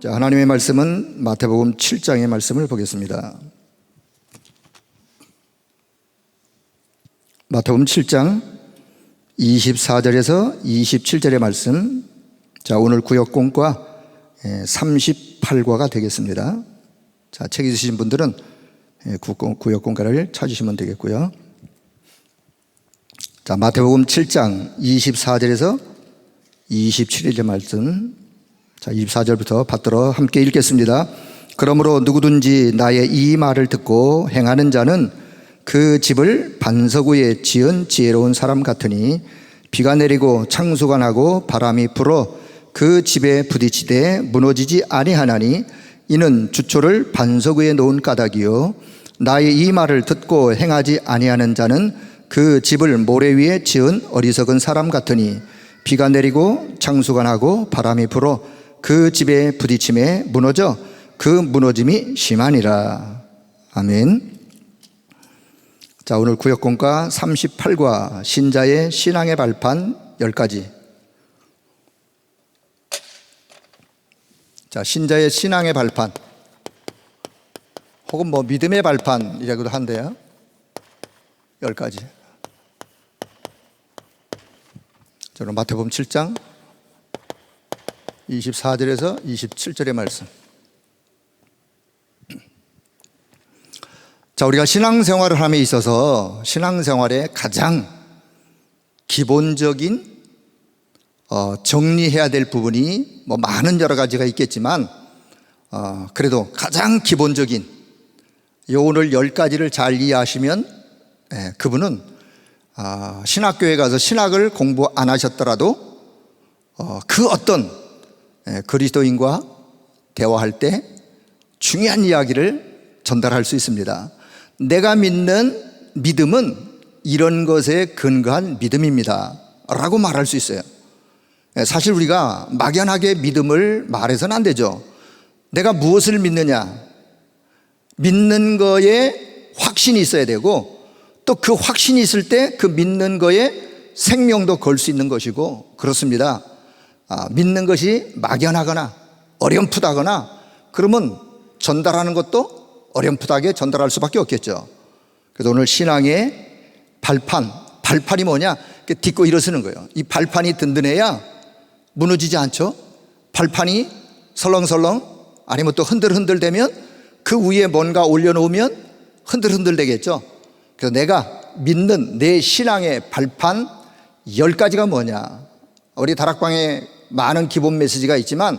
자, 하나님의 말씀은 마태복음 7장의 말씀을 보겠습니다. 마태복음 7장 24절에서 27절의 말씀. 자, 오늘 구역공과 38과가 되겠습니다. 자, 책 있으신 분들은 구역공과를 찾으시면 되겠고요. 자, 마태복음 7장 24절에서 27절의 말씀. 자, 24절부터 받들어 함께 읽겠습니다. 그러므로 누구든지 나의 이 말을 듣고 행하는 자는 그 집을 반석 위에 지은 지혜로운 사람 같으니 비가 내리고 창수가 나고 바람이 불어 그 집에 부딪히되 무너지지 아니하나니 이는 주초를 반석 위에 놓은 까닭이요 나의 이 말을 듣고 행하지 아니하는 자는 그 집을 모래 위에 지은 어리석은 사람 같으니 비가 내리고 창수가 나고 바람이 불어 그 집에 부딪힘에 무너져 그 무너짐이 심하니라. 아멘. 자, 오늘 구역공과 38과 신자의 신앙의 발판 10가지. 자, 신자의 신앙의 발판 혹은 믿음의 발판이라고도 한대요. 10가지. 저는 마태복음 7장 24절에서 27절의 말씀. 자, 우리가 신앙생활을 함에 있어서 신앙생활의 가장 기본적인 정리해야 될 부분이 많은 여러 가지가 있겠지만 그래도 가장 기본적인 요 오늘 10가지를 잘 이해하시면 그분은 신학교에 가서 신학을 공부 안 하셨더라도 그 어떤 그리스도인과 대화할 때 중요한 이야기를 전달할 수 있습니다. 내가 믿는 믿음은 이런 것에 근거한 믿음입니다 라고 말할 수 있어요. 사실 우리가 막연하게 믿음을 말해서는 안 되죠. 내가 무엇을 믿느냐, 믿는 거에 확신이 있어야 되고 또 그 확신이 있을 때 그 믿는 거에 생명도 걸 수 있는 것이고 그렇습니다. 믿는 것이 막연하거나 어렴풋하거나 그러면 전달하는 것도 어렴풋하게 전달할 수밖에 없겠죠. 그래서 오늘 신앙의 발판이 뭐냐? 딛고 일어서는 거예요. 이 발판이 든든해야 무너지지 않죠. 발판이 설렁설렁 아니면 또 흔들흔들 되면 그 위에 뭔가 올려놓으면 흔들흔들 되겠죠. 그래서 내가 믿는 내 신앙의 발판 10가지가 뭐냐? 우리 다락방에 많은 기본 메시지가 있지만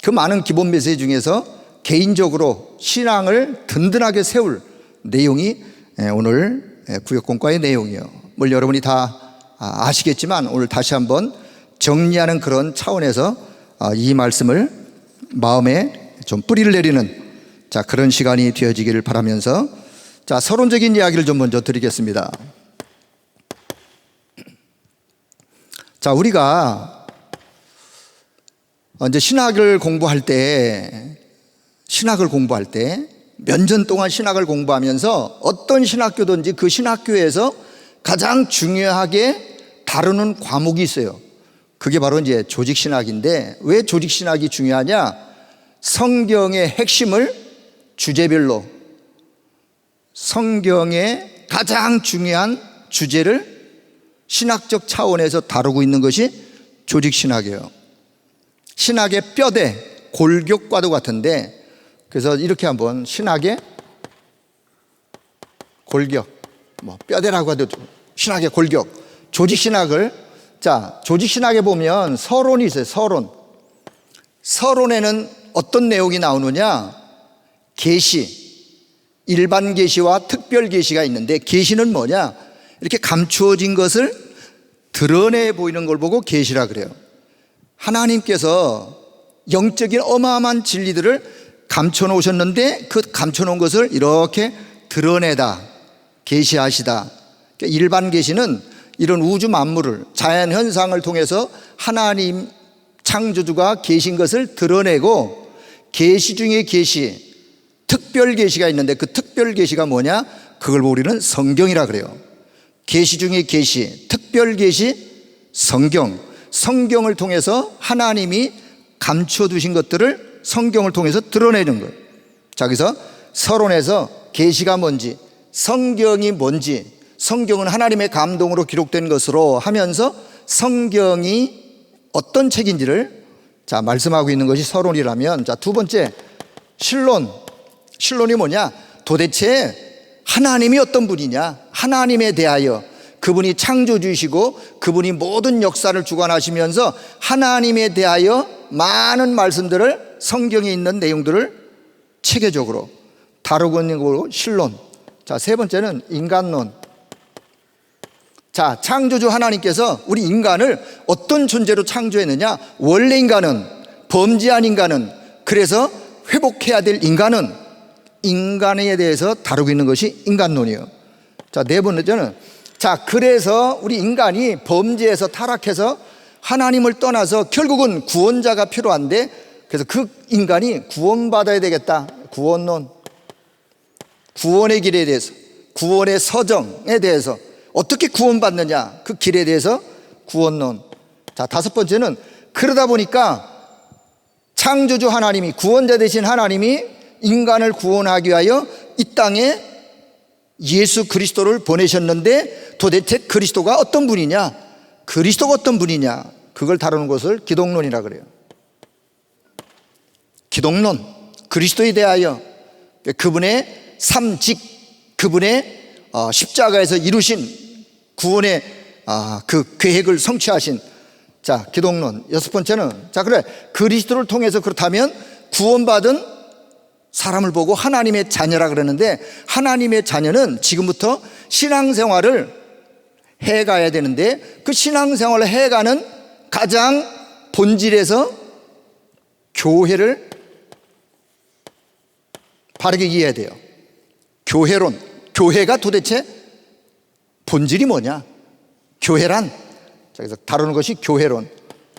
그 많은 기본 메시지 중에서 개인적으로 신앙을 든든하게 세울 내용이 오늘 구역공과의 내용이에요. 여러분이 다 아시겠지만 오늘 다시 한번 정리하는 그런 차원에서 이 말씀을 마음에 좀 뿌리를 내리는 그런 시간이 되어지기를 바라면서 서론적인 이야기를 좀 먼저 드리겠습니다. 우리가 이제 신학을 공부할 때 몇 년 동안 신학을 공부하면서 어떤 신학교든지 그 신학교에서 가장 중요하게 다루는 과목이 있어요. 그게 바로 이제 조직신학인데 왜 조직신학이 중요하냐? 성경의 핵심을 주제별로 성경의 가장 중요한 주제를 신학적 차원에서 다루고 있는 것이 조직신학이에요. 신학의 뼈대, 골격과도 같은데 그래서 이렇게 한번 신학의 골격, 뼈대라고 해도 신학의 골격, 조직신학을 조직신학에 보면 서론이 있어요. 서론에는 어떤 내용이 나오느냐? 계시, 일반 계시와 특별 계시가 있는데 계시는 뭐냐? 이렇게 감추어진 것을 드러내 보이는 걸 보고 계시라 그래요. 하나님께서 영적인 어마어마한 진리들을 감춰놓으셨는데 그 감춰놓은 것을 이렇게 드러내다, 계시하시다. 일반 계시는 이런 우주 만물을 자연 현상을 통해서 하나님 창조주가 계신 것을 드러내고 계시 중에 계시, 특별 계시가 있는데 그 특별 계시가 뭐냐? 그걸 우리는 성경이라 그래요. 계시 중에 계시, 특별 계시, 성경을 통해서 하나님이 감춰두신 것들을 성경을 통해서 드러내는 거예요. 자, 그래서 서론에서 계시가 뭔지, 성경이 뭔지, 성경은 하나님의 감동으로 기록된 것으로 하면서 성경이 어떤 책인지를 자 말씀하고 있는 것이 서론이라면, 자, 두 번째 신론이 뭐냐? 도대체 하나님이 어떤 분이냐? 하나님에 대하여, 그분이 창조주이시고 그분이 모든 역사를 주관하시면서 하나님에 대하여 많은 말씀들을, 성경에 있는 내용들을 체계적으로 다루고 있는 거로 신론. 자, 세 번째는 인간론. 자, 창조주 하나님께서 우리 인간을 어떤 존재로 창조했느냐? 원래 인간은, 범죄한 인간은, 그래서 회복해야 될 인간은, 인간에 대해서 다루고 있는 것이 인간론이에요. 자, 네 번째는, 자, 그래서 우리 인간이 범죄에서 타락해서 하나님을 떠나서 결국은 구원자가 필요한데, 그래서 그 인간이 구원받아야 되겠다. 구원론. 구원의 길에 대해서, 구원의 서정에 대해서, 어떻게 구원받느냐, 그 길에 대해서 구원론. 자, 다섯 번째는, 그러다 보니까 창조주 하나님이, 구원자 되신 하나님이 인간을 구원하기 위하여 이 땅에 예수 그리스도를 보내셨는데, 도대체 그리스도가 어떤 분이냐, 그리스도가 어떤 분이냐, 그걸 다루는 것을 기독론이라 그래요. 기독론, 그리스도에 대하여, 그분의 삶직, 그분의 십자가에서 이루신 구원의 그 계획을 성취하신, 자, 기독론. 여섯 번째는, 자, 그래, 그리스도를 통해서 그렇다면 구원받은 사람을 보고 하나님의 자녀라 그러는데, 하나님의 자녀는 지금부터 신앙생활을 해가야 되는데, 그 신앙생활을 해가는 가장 본질에서 교회를 바르게 이해해야 돼요. 교회론. 교회가 도대체 본질이 뭐냐? 교회란, 자, 그래서 다루는 것이 교회론.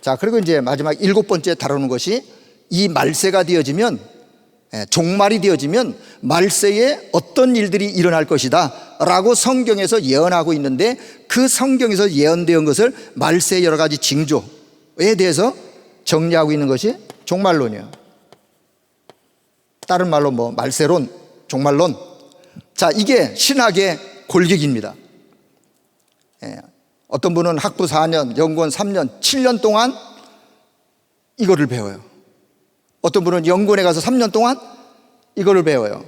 자, 그리고 이제 마지막 일곱 번째 다루는 것이, 이 말세가 되어지면, 종말이 되어지면 말세에 어떤 일들이 일어날 것이다 라고 성경에서 예언하고 있는데, 그 성경에서 예언되어 온 것을 말세의 여러 가지 징조에 대해서 정리하고 있는 것이 종말론이에요. 다른 말로 뭐 말세론, 종말론. 자, 이게 신학의 골격입니다. 어떤 분은 학부 4년, 연구원 3년, 7년 동안 이거를 배워요. 어떤 분은 연구원에 가서 3년 동안 이거를 배워요.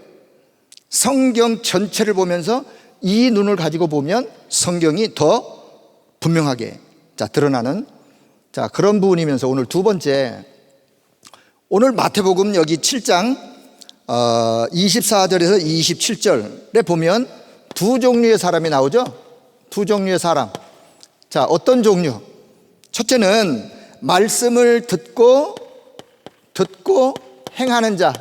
성경 전체를 보면서 이 눈을 가지고 보면 성경이 더 분명하게, 자, 드러나는, 자, 그런 부분이면서, 오늘 두 번째, 오늘 마태복음 여기 7장 24절에서 27절에 보면 두 종류의 사람이 나오죠. 두 종류의 사람. 자, 어떤 종류? 첫째는 말씀을 듣고 행하는 자.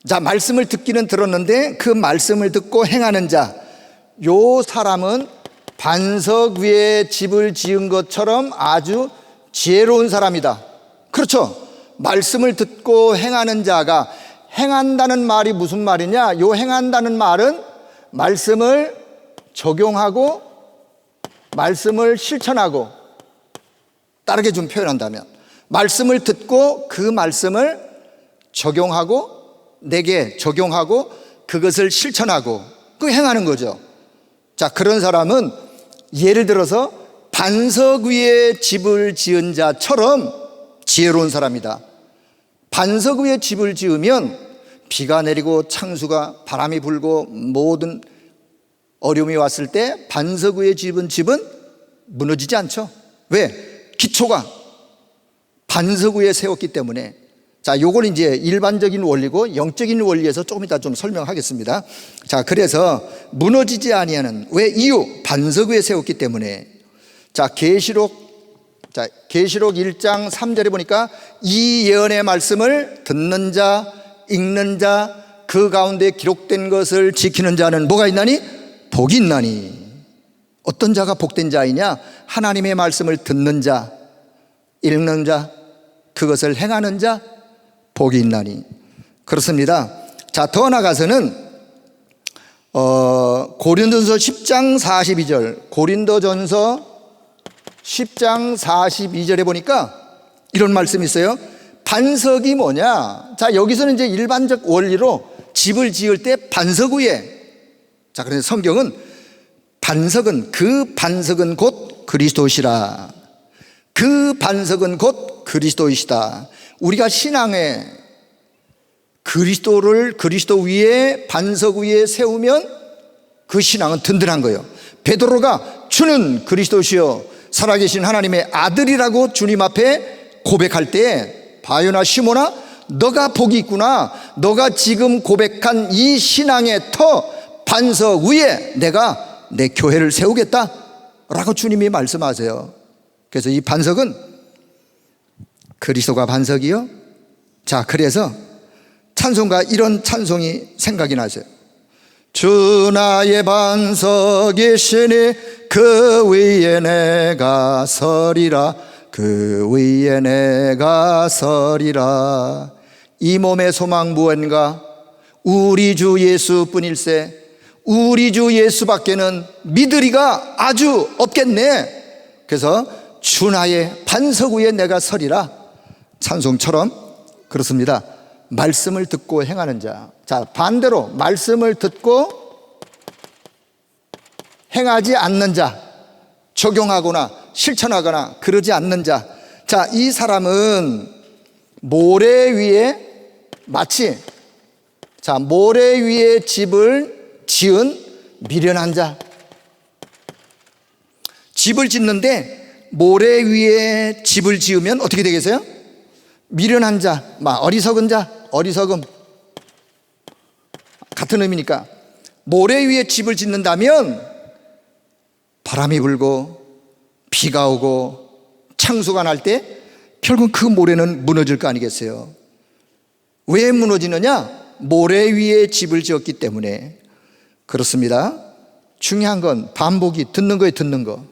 자, 말씀을 듣기는 들었는데 그 말씀을 듣고 행하는 자, 요 사람은 반석 위에 집을 지은 것처럼 아주 지혜로운 사람이다. 그렇죠. 말씀을 듣고 행하는 자가, 행한다는 말이 무슨 말이냐? 요 행한다는 말은 말씀을 적용하고 말씀을 실천하고, 다르게 좀 표현한다면 말씀을 듣고 그 말씀을 적용하고, 내게 적용하고 그것을 실천하고 그 행하는 거죠. 자, 그런 사람은 예를 들어서 반석 위에 집을 지은 자처럼 지혜로운 사람이다. 반석 위에 집을 지으면 비가 내리고 창수가, 바람이 불고 모든 어려움이 왔을 때 반석 위에 지은 집은 무너지지 않죠. 왜? 기초가 반석 위에 세웠기 때문에. 자, 요건 이제 일반적인 원리고 영적인 원리에서 조금 이따 좀 설명하겠습니다. 자, 그래서 무너지지 아니하는, 왜? 이유, 반석 위에 세웠기 때문에. 자, 계시록 1장 3절에 보니까 이 예언의 말씀을 듣는 자, 읽는 자, 그 가운데 기록된 것을 지키는 자는 뭐가 있나니? 복이 있나니. 어떤 자가 복된 자이냐? 하나님의 말씀을 듣는 자, 읽는 자, 그것을 행하는 자, 복이 있나니. 그렇습니다. 자, 더 나아가서는 고린도전서 10장 42절, 고린도전서 10장 42절에 보니까 이런 말씀이 있어요. 반석이 뭐냐? 자, 여기서는 이제 일반적 원리로 집을 지을 때 반석 위에, 자, 그래서 성경은 그 반석은 곧 그리스도시라. 그 반석은 곧 그리스도이시다. 우리가 신앙에 그리스도 위에, 반석 위에 세우면 그 신앙은 든든한 거예요. 베드로가 주는 그리스도시요 살아계신 하나님의 아들이라고 주님 앞에 고백할 때, 바요나 시몬아, 너가 복이 있구나. 너가 지금 고백한 이 신앙의 터 반석 위에 내가 내 교회를 세우겠다 라고 주님이 말씀하세요. 그래서 이 반석은 그리스도가 반석이요. 자, 그래서 찬송가 이런 찬송이 생각이 나세요. 주 나의 반석이시니 그 위에 내가 서리라. 그 위에 내가 서리라. 이 몸의 소망 무언가? 우리 주 예수뿐일세. 우리 주 예수밖에는 믿으리가 아주 없겠네. 그래서 주 나의 반석 위에 내가 서리라. 찬송처럼 그렇습니다. 말씀을 듣고 행하는 자. 자, 반대로 말씀을 듣고 행하지 않는 자, 적용하거나 실천하거나 그러지 않는 자. 자, 이 사람은 모래 위에 마치, 자, 모래 위에 집을 지은 미련한 자. 집을 짓는데 모래 위에 집을 지으면 어떻게 되겠어요? 미련한 자, 어리석은 자, 어리석음 같은 의미니까. 모래 위에 집을 짓는다면 바람이 불고 비가 오고 창수가 날 때 결국 그 모래는 무너질 거 아니겠어요? 왜 무너지느냐? 모래 위에 집을 지었기 때문에. 그렇습니다. 중요한 건 반복이, 듣는 거에 듣는 거.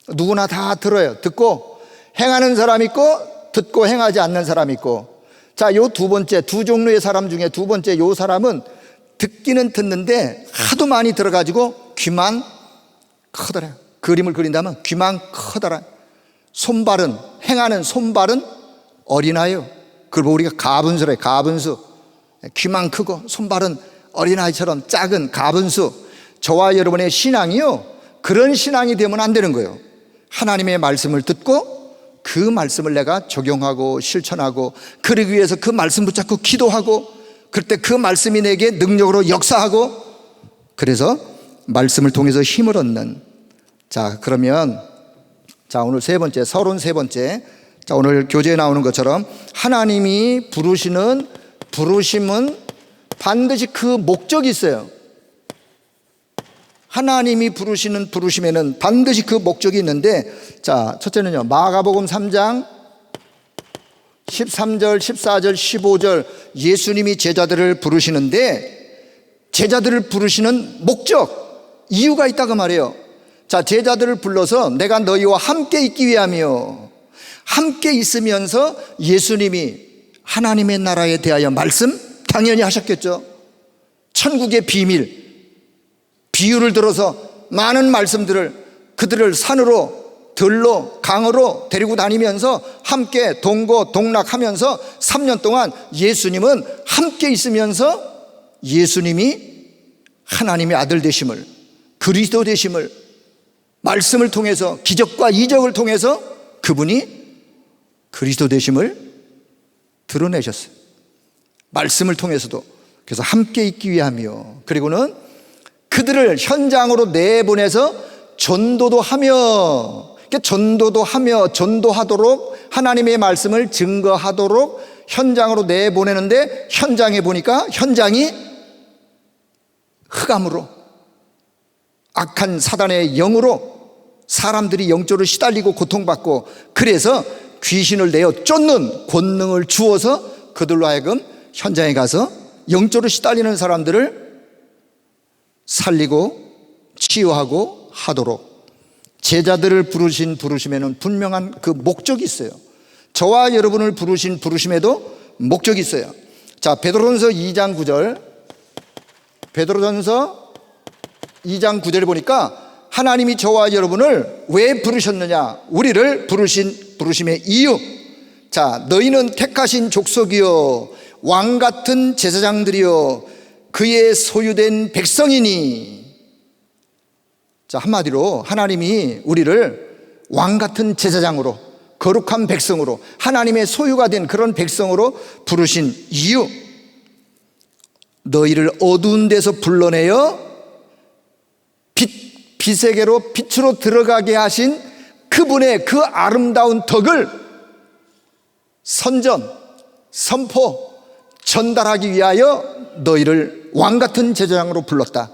누구나 다 들어요. 듣고 행하는 사람 있고 듣고 행하지 않는 사람 있고. 자, 요 두 번째, 두 종류의 사람 중에 두 번째 요 사람은 듣기는 듣는데 하도 많이 들어가지고 귀만 커더라. 그림을 그린다면 귀만 커더라. 손발은, 행하는 손발은 어린아이요. 그걸 보고 우리가 가분수래. 가분수. 귀만 크고 손발은 어린아이처럼 작은 가분수. 저와 여러분의 신앙이요, 그런 신앙이 되면 안 되는 거예요. 하나님의 말씀을 듣고 그 말씀을 내가 적용하고 실천하고, 그러기 위해서 그 말씀 붙잡고 기도하고, 그럴 때 그 말씀이 내게 능력으로 역사하고, 그래서 말씀을 통해서 힘을 얻는. 자, 그러면 자, 오늘 세 번째, 33번째. 자, 오늘 교재에 나오는 것처럼 하나님이 부르시는 부르심은 반드시 그 목적이 있어요. 하나님이 부르시는 부르심에는 반드시 그 목적이 있는데, 자, 첫째는요, 마가복음 3장 13절, 14절, 15절 예수님이 제자들을 부르시는데, 제자들을 부르시는 목적, 이유가 있다고 말해요. 자, 제자들을 불러서 내가 너희와 함께 있기 위함이요. 함께 있으면서 예수님이 하나님의 나라에 대하여 말씀 당연히 하셨겠죠. 천국의 비밀, 비유를 들어서 많은 말씀들을, 그들을 산으로, 들로, 강으로 데리고 다니면서 함께 동고 동락하면서 3년 동안 예수님은 함께 있으면서 예수님이 하나님의 아들 되심을, 그리스도 되심을 말씀을 통해서, 기적과 이적을 통해서 그분이 그리스도 되심을 드러내셨어요. 말씀을 통해서도. 그래서 함께 있기 위함이요. 그리고는 그들을 현장으로 내보내서 전도도 하며, 전도하도록 하나님의 말씀을 증거하도록 현장으로 내보내는데, 현장에 보니까 현장이 흑암으로, 악한 사단의 영으로 사람들이 영적으로 시달리고 고통받고, 그래서 귀신을 내어 쫓는 권능을 주어서 그들로 하여금 현장에 가서 영적으로 시달리는 사람들을 살리고 치유하고 하도록. 제자들을 부르신 부르심에는 분명한 그 목적이 있어요. 저와 여러분을 부르신 부르심에도 목적이 있어요. 자, 베드로전서 2장 9절, 베드로전서 2장 9절에 보니까 하나님이 저와 여러분을 왜 부르셨느냐, 우리를 부르신 부르심의 이유, 자, 너희는 택하신 족속이요 왕 같은 제사장들이요 그의 소유된 백성이니. 자, 한마디로 하나님이 우리를 왕 같은 제사장으로, 거룩한 백성으로, 하나님의 소유가 된 그런 백성으로 부르신 이유, 너희를 어두운 데서 불러내어 빛에게로 빛으로 들어가게 하신 그분의 그 아름다운 덕을 선포, 전달하기 위하여 너희를 왕같은 제사장으로 불렀다.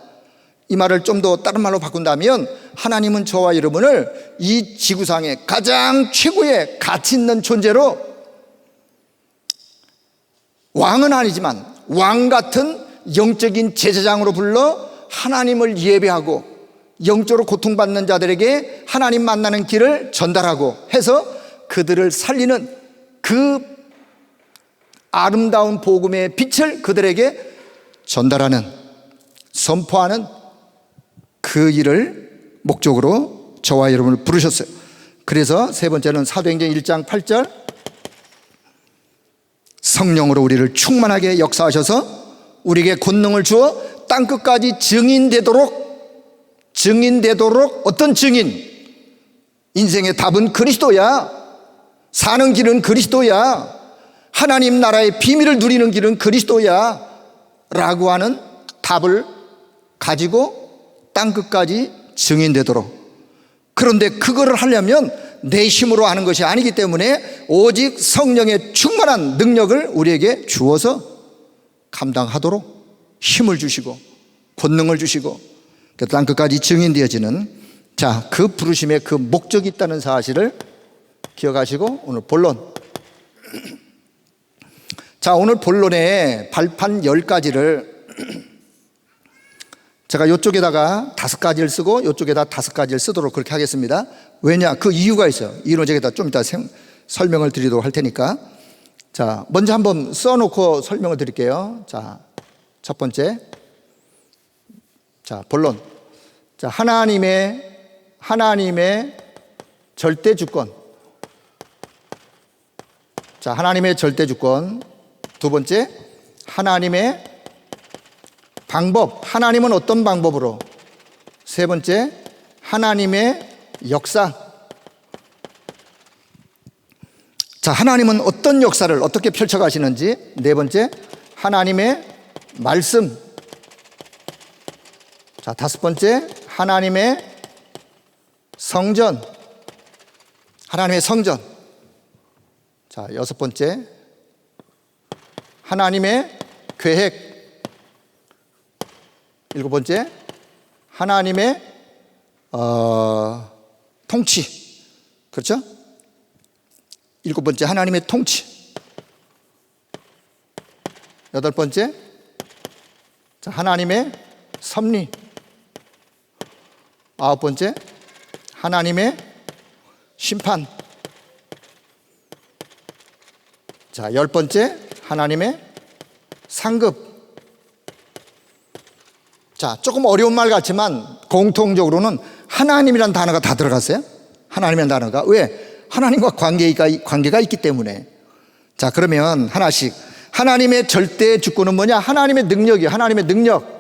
이 말을 좀 더 다른 말로 바꾼다면 하나님은 저와 여러분을 이 지구상의 가장 최고의 가치 있는 존재로, 왕은 아니지만 왕같은 영적인 제사장으로 불러 하나님을 예배하고 영적으로 고통받는 자들에게 하나님 만나는 길을 전달하고 해서 그들을 살리는 그 아름다운 복음의 빛을 그들에게 전달하는, 선포하는 그 일을 목적으로 저와 여러분을 부르셨어요. 그래서 세 번째는 사도행전 1장 8절, 성령으로 우리를 충만하게 역사하셔서 우리에게 권능을 주어 땅끝까지 증인되도록 어떤 증인? 인생의 답은 그리스도야. 사는 길은 그리스도야. 하나님 나라의 비밀을 누리는 길은 그리스도야 라고 하는 답을 가지고 땅끝까지 증인되도록. 그런데 그거를 하려면 내 힘으로 하는 것이 아니기 때문에 오직 성령의 충만한 능력을 우리에게 주어서 감당하도록 힘을 주시고 권능을 주시고 땅끝까지 증인되어지는, 자, 그 부르심에 그 목적이 있다는 사실을 기억하시고 오늘 본론. 자, 오늘 본론의 발판 10가지를 제가 이쪽에다가 5가지를 쓰고 이쪽에다 5가지를 쓰도록 그렇게 하겠습니다. 왜냐? 그 이유가 있어요. 이유는 제가 좀 이따 설명을 드리도록 할 테니까. 자, 먼저 한번 써놓고 설명을 드릴게요. 자, 첫 번째. 자, 본론. 자, 하나님의 절대 주권. 자, 하나님의 절대 주권. 두 번째, 하나님의 방법. 하나님은 어떤 방법으로? 세 번째, 하나님의 역사. 자, 하나님은 어떤 역사를 어떻게 펼쳐가시는지. 네 번째, 하나님의 말씀. 자, 다섯 번째, 하나님의 성전. 하나님의 성전. 자, 여섯 번째, 하나님의 계획. 일곱 번째, 하나님의 통치. 그렇죠? 일곱 번째, 하나님의 통치. 여덟 번째, 자, 하나님의 섭리. 아홉 번째, 하나님의 심판. 자, 열 번째, 하나님의 상급. 자, 조금 어려운 말 같지만 공통적으로는 하나님이라는 단어가 다 들어갔어요. 하나님이라는 단어가. 왜? 하나님과 관계가 있기 때문에. 자, 그러면 하나씩. 하나님의 절대 주권은 뭐냐? 하나님의 능력이에요. 하나님의 능력.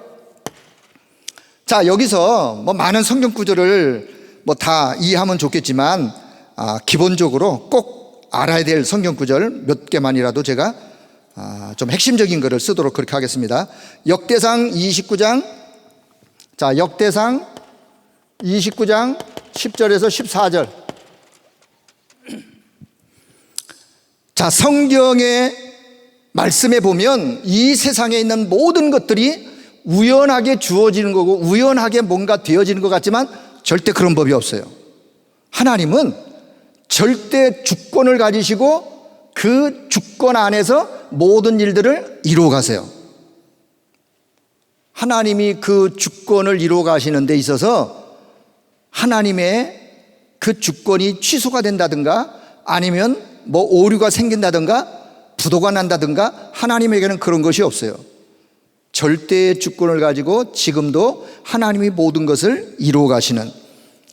자, 여기서 뭐 많은 성경 구절을 뭐 다 이해하면 좋겠지만 기본적으로 꼭 알아야 될 성경 구절 몇 개만이라도 제가 좀 핵심적인 거를 쓰도록 그렇게 하겠습니다. 역대상 29장. 자, 역대상 29장 10절에서 14절. 자, 성경의 말씀에 보면 이 세상에 있는 모든 것들이 우연하게 주어지는 거고 우연하게 뭔가 되어지는 것 같지만 절대 그런 법이 없어요. 하나님은 절대 주권을 가지시고 그 주권 안에서 모든 일들을 이루어 가세요. 하나님이 그 주권을 이루어 가시는 데 있어서 하나님의 그 주권이 취소가 된다든가 아니면 뭐 오류가 생긴다든가 부도가 난다든가 하나님에게는 그런 것이 없어요. 절대의 주권을 가지고 지금도 하나님이 모든 것을 이루어 가시는,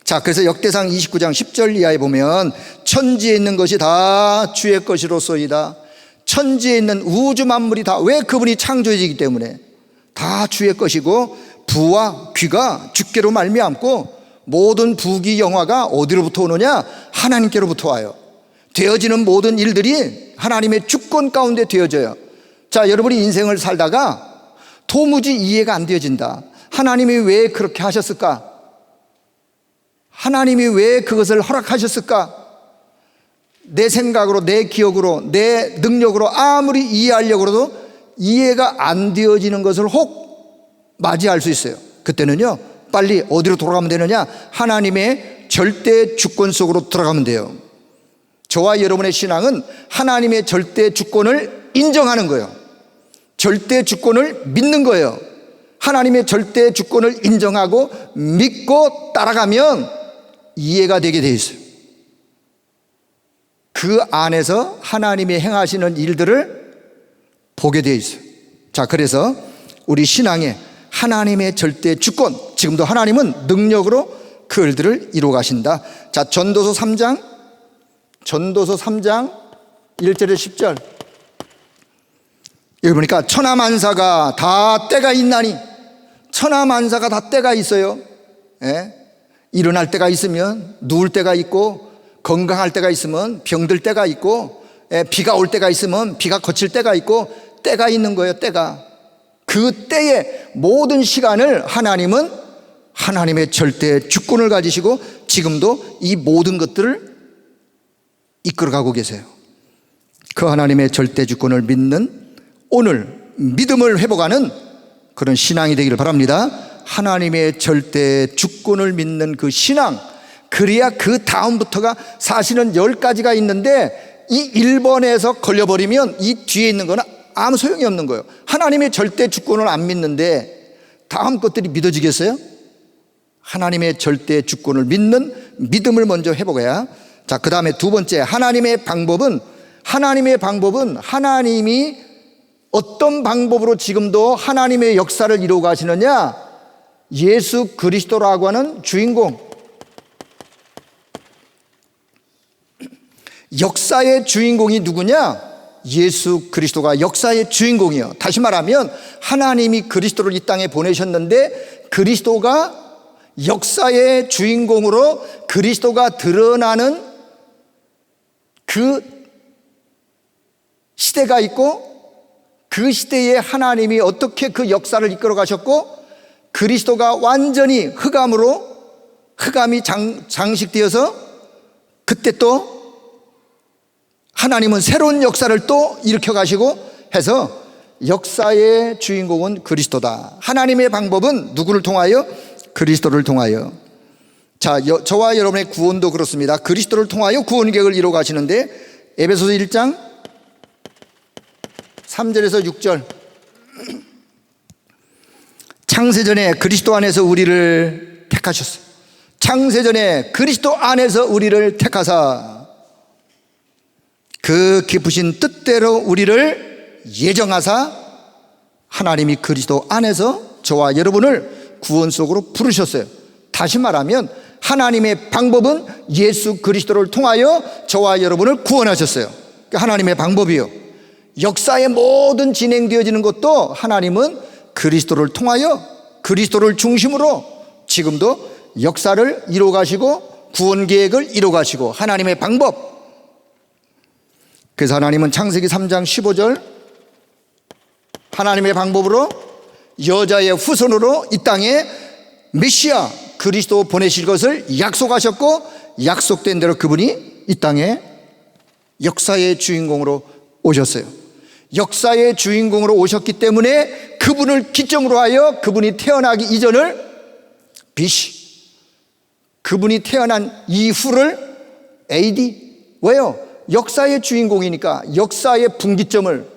자, 그래서 역대상 29장 10절 이하에 보면 천지에 있는 것이 다 주의 것이로소이다. 천지에 있는 우주 만물이 다, 왜? 그분이 창조주이기 때문에 다 주의 것이고, 부와 귀가 주께로 말미암고, 모든 부귀 영화가 어디로부터 오느냐? 하나님께로부터 와요. 되어지는 모든 일들이 하나님의 주권 가운데 되어져요. 자, 여러분이 인생을 살다가 도무지 이해가 안 되어진다. 하나님이 왜 그렇게 하셨을까? 하나님이 왜 그것을 허락하셨을까? 내 생각으로, 내 기억으로, 내 능력으로 아무리 이해하려고 해도 이해가 안 되어지는 것을 혹 맞이할 수 있어요. 그때는요, 빨리 어디로 돌아가면 되느냐? 하나님의 절대 주권 속으로 들어가면 돼요. 저와 여러분의 신앙은 하나님의 절대 주권을 인정하는 거예요. 절대 주권을 믿는 거예요. 하나님의 절대 주권을 인정하고 믿고 따라가면 이해가 되게 돼 있어요. 그 안에서 하나님이 행하시는 일들을 보게 돼 있어요. 자, 그래서 우리 신앙에 하나님의 절대 주권, 지금도 하나님은 능력으로 그 일들을 이루어 가신다. 자, 전도서 3장 1절에 10절. 여기 보니까 천하만사가 다 때가 있나니, 천하만사가 다 때가 있어요. 예? 일어날 때가 있으면 누울 때가 있고, 건강할 때가 있으면 병들 때가 있고, 비가 올 때가 있으면 비가 그칠 때가 있고, 때가 있는 거예요. 때가. 그 때의 모든 시간을 하나님은 하나님의 절대 주권을 가지시고 지금도 이 모든 것들을 이끌어가고 계세요. 그 하나님의 절대 주권을 믿는 오늘 믿음을 회복하는 그런 신앙이 되기를 바랍니다. 하나님의 절대 주권을 믿는 그 신앙, 그래야 그 다음부터가 사실은 10가지가 있는데 이 1번에서 걸려버리면 이 뒤에 있는 거는 아무 소용이 없는 거예요. 하나님의 절대 주권을 안 믿는데 다음 것들이 믿어지겠어요? 하나님의 절대 주권을 믿는 믿음을 먼저 회복해야. 자, 그 다음에 두 번째, 하나님의 방법은 하나님이 어떤 방법으로 지금도 하나님의 역사를 이루어 가시느냐? 예수 그리스도라고 하는 주인공, 역사의 주인공이 누구냐? 예수 그리스도가 역사의 주인공이에요. 다시 말하면 하나님이 그리스도를 이 땅에 보내셨는데 그리스도가 역사의 주인공으로 그리스도가 드러나는 그 시대가 있고, 그 시대에 하나님이 어떻게 그 역사를 이끌어 가셨고, 그리스도가 완전히 흑암이 장식되어서 그때 또 하나님은 새로운 역사를 또 일으켜 가시고 해서 역사의 주인공은 그리스도다. 하나님의 방법은 누구를 통하여? 그리스도를 통하여. 자, 저와 여러분의 구원도 그렇습니다. 그리스도를 통하여 구원 계획을 이루어 가시는데 에베소서 1장 3절에서 6절. 창세전에 그리스도 안에서 우리를 택하셨어요. 창세전에 그리스도 안에서 우리를 택하사 그 기쁘신 뜻대로 우리를 예정하사 하나님이 그리스도 안에서 저와 여러분을 구원 속으로 부르셨어요. 다시 말하면 하나님의 방법은 예수 그리스도를 통하여 저와 여러분을 구원하셨어요. 하나님의 방법이요. 역사의 모든 진행되어지는 것도 하나님은 그리스도를 통하여 그리스도를 중심으로 지금도 역사를 이루어 가시고 구원 계획을 이루어 가시고 하나님의 방법. 그래서 하나님은 창세기 3장 15절 하나님의 방법으로 여자의 후손으로 이 땅에 메시아 그리스도 보내실 것을 약속하셨고, 약속된 대로 그분이 이 땅에 역사의 주인공으로 오셨어요. 역사의 주인공으로 오셨기 때문에 그분을 기점으로 하여 그분이 태어나기 이전을 그분이 태어난 이후를 AD. 왜요? 역사의 주인공이니까 역사의 분기점을,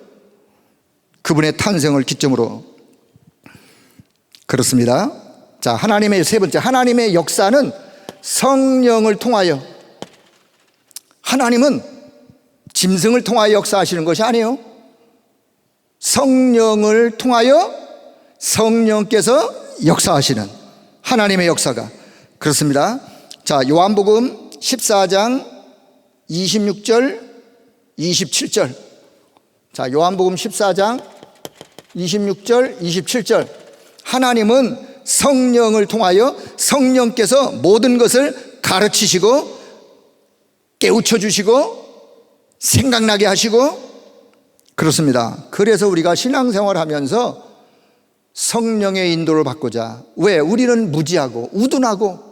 그분의 탄생을 기점으로. 그렇습니다. 자, 하나님의 세 번째, 하나님의 역사는 성령을 통하여. 하나님은 짐승을 통하여 역사하시는 것이 아니에요. 성령을 통하여 성령께서 역사하시는 하나님의 역사가. 그렇습니다. 자, 요한복음 14장 26절 27절. 자, 요한복음 14장 26절 27절. 하나님은 성령을 통하여 성령께서 모든 것을 가르치시고 깨우쳐 주시고 생각나게 하시고 그렇습니다. 그래서 우리가 신앙생활하면서 성령의 인도를 받고자. 왜? 우리는 무지하고 우둔하고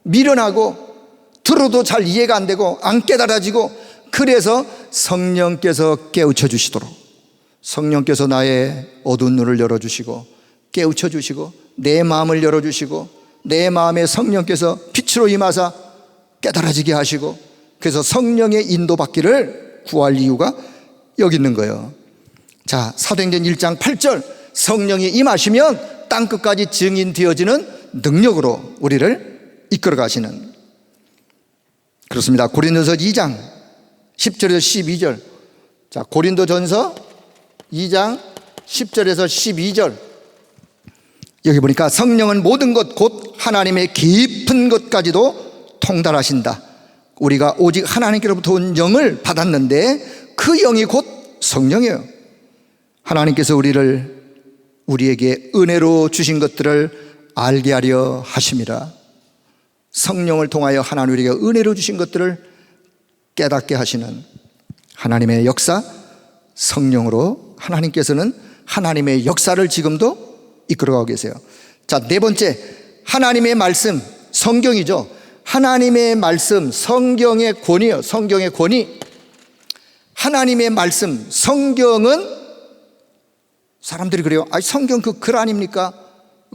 미련하고 들어도 잘 이해가 안 되고 안 깨달아지고, 그래서 성령께서 깨우쳐 주시도록, 성령께서 나의 어두운 눈을 열어주시고 깨우쳐 주시고 내 마음을 열어주시고 내 마음에 성령께서 빛으로 임하사 깨달아지게 하시고, 그래서 성령의 인도받기를 구할 이유가 여기 있는 거예요. 자, 사도행전 1장 8절, 성령이 임하시면 땅끝까지 증인 되어지는 능력으로 우리를 이끌어 가시는. 그렇습니다. 고린도서 2장 10절에서 12절. 자, 고린도전서 2장 10절에서 12절. 여기 보니까 성령은 모든 것 곧 하나님의 깊은 것까지도 통달하신다. 우리가 오직 하나님께로부터 온 영을 받았는데 그 영이 곧 성령이에요. 하나님께서 우리에게 은혜로 주신 것들을 알게 하려 하심이라. 성령을 통하여 하나님 우리에게 은혜로 주신 것들을 깨닫게 하시는 하나님의 역사, 성령으로 하나님께서는 하나님의 역사를 지금도 이끌어가고 계세요. 자, 네 번째, 하나님의 말씀, 성경이죠. 하나님의 말씀, 성경의 권위요. 성경의 권위. 하나님의 말씀, 성경은, 사람들이 그래요. 아, 성경 그 글 아닙니까?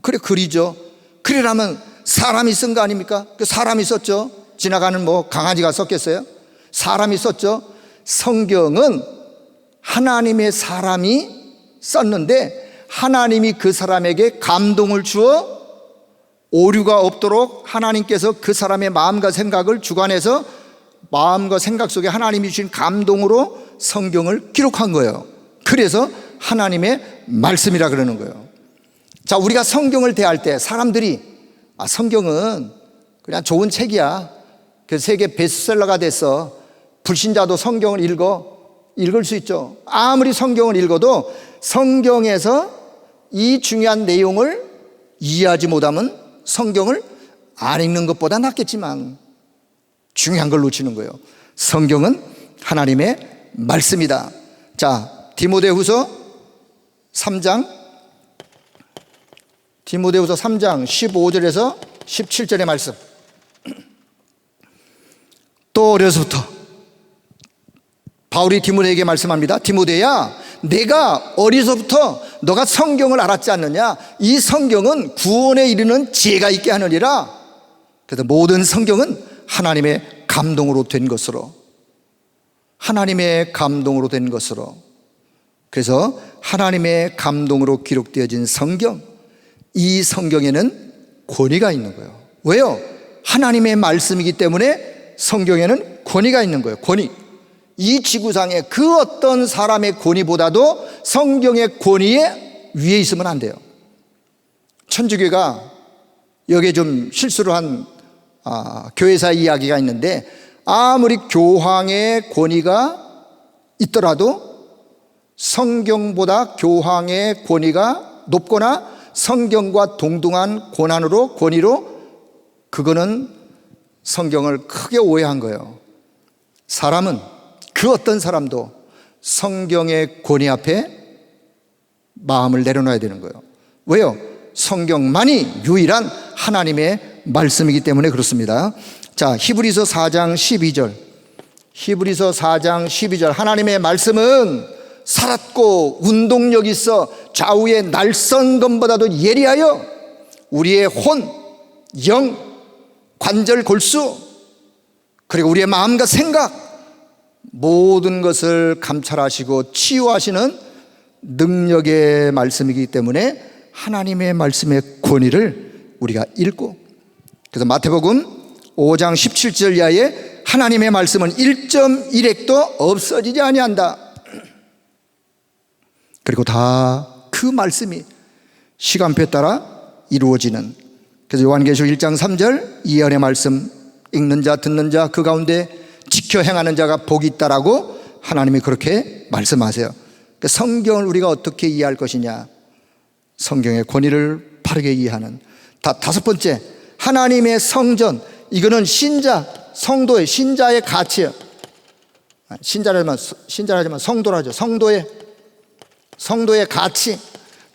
그래, 글이죠. 글이라면 사람이 쓴 거 아닙니까? 그 사람이 썼죠. 지나가는 뭐 강아지가 썼겠어요? 사람이 썼죠. 성경은 하나님의 사람이 썼는데 하나님이 그 사람에게 감동을 주어 오류가 없도록 하나님께서 그 사람의 마음과 생각을 주관해서 마음과 생각 속에 하나님이 주신 감동으로 성경을 기록한 거예요. 그래서 하나님의 말씀이라 그러는 거예요. 자, 우리가 성경을 대할 때 사람들이 성경은 그냥 좋은 책이야. 그 세계 베스트셀러가 됐어. 불신자도 성경을 읽을 수 있죠. 아무리 성경을 읽어도 성경에서 이 중요한 내용을 이해하지 못하면 성경을 안 읽는 것보다 낫겠지만 중요한 걸 놓치는 거예요. 성경은 하나님의 말씀이다. 자, 디모데후서 3장 15절에서 17절의 말씀. 또 어려서부터 바울이 디모데에게 말씀합니다. 디모데야, 내가 어려서부터 너가 성경을 알았지 않느냐? 이 성경은 구원에 이르는 지혜가 있게 하느니라. 그래서 모든 성경은 하나님의 감동으로 된 것으로, 하나님의 감동으로 된 것으로. 그래서 하나님의 감동으로 기록되어진 성경, 이 성경에는 권위가 있는 거예요. 왜요? 하나님의 말씀이기 때문에 성경에는 권위가 있는 거예요. 권위. 이 지구상에 그 어떤 사람의 권위보다도 성경의 권위에 위에 있으면 안 돼요. 천주교가 여기에 좀 실수를 한 교회사 이야기가 있는데, 아무리 교황의 권위가 있더라도 성경보다 교황의 권위가 높거나 성경과 동등한 권위로, 그거는 성경을 크게 오해한 거예요. 사람은, 그 어떤 사람도 성경의 권위 앞에 마음을 내려놔야 되는 거예요. 왜요? 성경만이 유일한 하나님의 말씀이기 때문에 그렇습니다. 자, 히브리서 4장 12절. 히브리서 4장 12절. 하나님의 말씀은 살았고 운동력 있어 좌우의 날선 검보다도 예리하여 우리의 혼, 영, 관절, 골수, 그리고 우리의 마음과 생각, 모든 것을 감찰하시고 치유하시는 능력의 말씀이기 때문에 하나님의 말씀의 권위를 우리가 읽고, 그래서 마태복음 5장 17절 이하에 하나님의 말씀은 1.1핵도 없어지지 아니한다. 그리고 다 그 말씀이 시간표에 따라 이루어지는, 그래서 요한계시록 1장 3절 이하의 말씀 읽는 자 듣는 자 그 가운데 지켜 행하는 자가 복이 있다라고 하나님이 그렇게 말씀하세요. 그러니까 성경을 우리가 어떻게 이해할 것이냐, 성경의 권위를 바르게 이해하는. 다섯 번째, 하나님의 성전. 이거는 신자, 성도의, 신자의 가치예요. 신자라지만 성도라죠. 성도의 가치.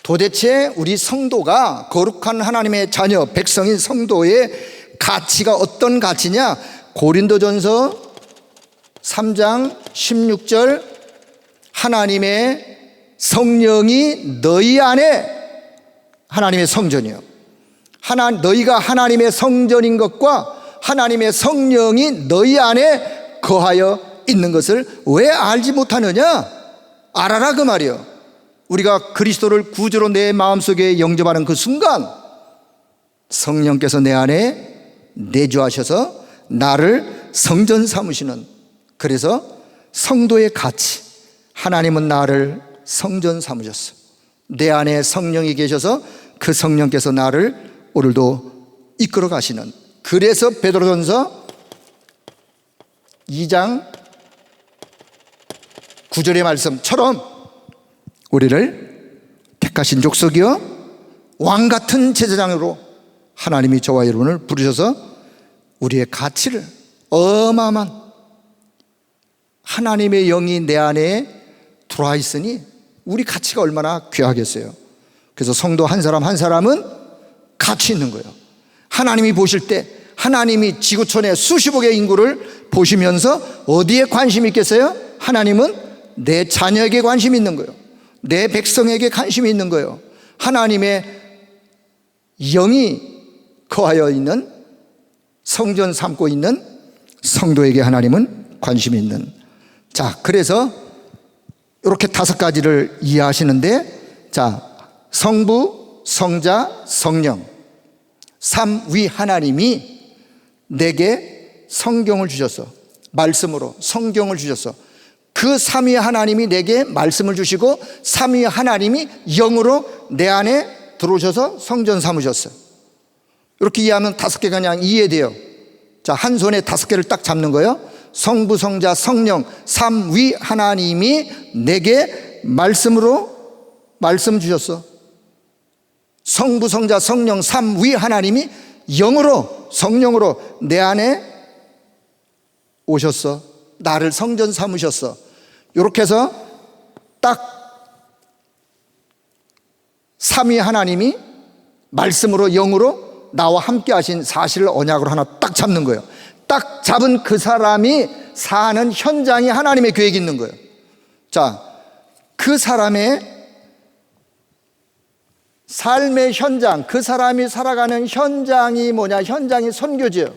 도대체 우리 성도가, 거룩한 하나님의 자녀 백성인 성도의 가치가 어떤 가치냐? 고린도전서 3장 16절, 하나님의 성령이 너희 안에, 하나님의 성전이요, 너희가 하나님의 성전인 것과 하나님의 성령이 너희 안에 거하여 있는 것을 왜 알지 못하느냐? 알아라 그 말이요. 우리가 그리스도를 구주로 내 마음속에 영접하는 그 순간 성령께서 내 안에 내주하셔서 나를 성전 삼으시는, 그래서 성도의 가치, 하나님은 나를 성전 삼으셨어. 내 안에 성령이 계셔서 그 성령께서 나를 오늘도 이끌어 가시는, 그래서 베드로전서 2장 9절의 말씀처럼 우리를 택하신 족속이요 왕같은 제사장으로 하나님이 저와 여러분을 부르셔서 우리의 가치를, 어마어마한 하나님의 영이 내 안에 들어와 있으니 우리 가치가 얼마나 귀하겠어요. 그래서 성도 한 사람 한 사람은 가치 있는 거예요. 하나님이 보실 때, 하나님이 지구촌의 수십억의 인구를 보시면서 어디에 관심이 있겠어요? 하나님은 내 자녀에게 관심이 있는 거예요. 내 백성에게 관심이 있는 거예요. 하나님의 영이 거하여 있는, 성전 삼고 있는 성도에게 하나님은 관심이 있는. 자, 그래서 이렇게 다섯 가지를 이해하시는데, 자, 성부, 성자, 성령, 삼위 하나님이 내게 성경을 주셨어. 말씀으로 성경을 주셨어. 그 삼위 하나님이 내게 말씀을 주시고 삼위 하나님이 영으로 내 안에 들어오셔서 성전 삼으셨어요. 이렇게 이해하면 다섯 개가 그냥 이해돼요. 자, 한 손에 다섯 개를 딱 잡는 거예요. 성부, 성자, 성령, 삼위 하나님이 내게 말씀으로 말씀 주셨어. 성부, 성자, 성령, 삼위 하나님이 영으로, 성령으로 내 안에 오셨어. 나를 성전 삼으셨어. 이렇게 해서 딱 삼위 하나님이 말씀으로, 영으로 나와 함께 하신 사실을 언약으로 하나 딱 잡는 거예요. 딱 잡은 그 사람이 사는 현장이 하나님의 계획이 있는 거예요. 자, 그 사람의 삶의 현장, 그 사람이 살아가는 현장이 뭐냐? 현장이 선교지예요.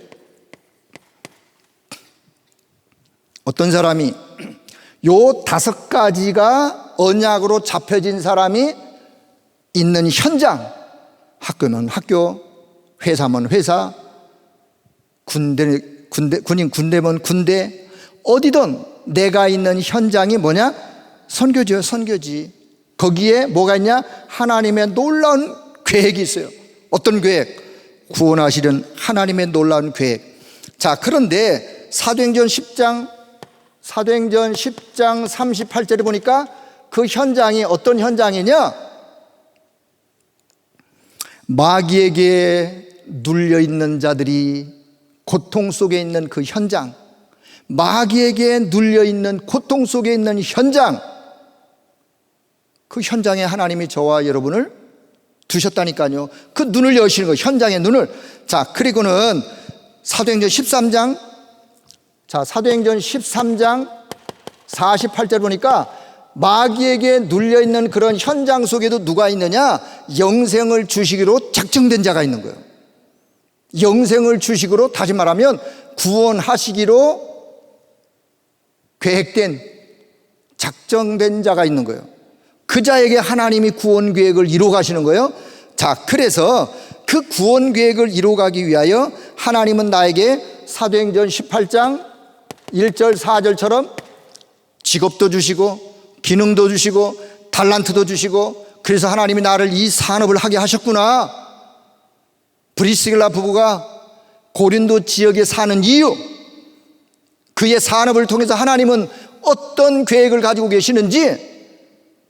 어떤 사람이 요 다섯 가지가 언약으로 잡혀진 사람이 있는 현장, 학교면 학교, 회사면 회사, 군대면 군대, 어디든 내가 있는 현장이 뭐냐? 선교지예요. 선교지. 거기에 뭐가 있냐? 하나님의 놀라운 계획이 있어요. 어떤 계획? 구원하시는 하나님의 놀라운 계획. 자, 그런데 사도행전 10장 38절에 보니까 그 현장이 어떤 현장이냐? 마귀에게 눌려있는 자들이 고통 속에 있는 그 현장, 마귀에게 눌려있는 고통 속에 있는 현장, 그 현장에 하나님이 저와 여러분을 두셨다니까요. 그 눈을 여시는 거예요. 현장의 눈을. 자, 그리고는 사도행전 13장, 자, 사도행전 13장 48절 보니까 마귀에게 눌려있는 그런 현장 속에도 누가 있느냐? 영생을 주시기로 작정된 자가 있는 거예요. 영생을 주시기로, 다시 말하면 구원하시기로 계획된, 작정된 자가 있는 거예요. 그 자에게 하나님이 구원 계획을 이루어 가시는 거예요. 자, 그래서 그 구원 계획을 이루어 가기 위하여 하나님은 나에게 사도행전 18장 1절 4절처럼 직업도 주시고 기능도 주시고 달란트도 주시고, 그래서 하나님이 나를 이 산업을 하게 하셨구나. 브리스길라 부부가 고린도 지역에 사는 이유, 그의 산업을 통해서 하나님은 어떤 계획을 가지고 계시는지,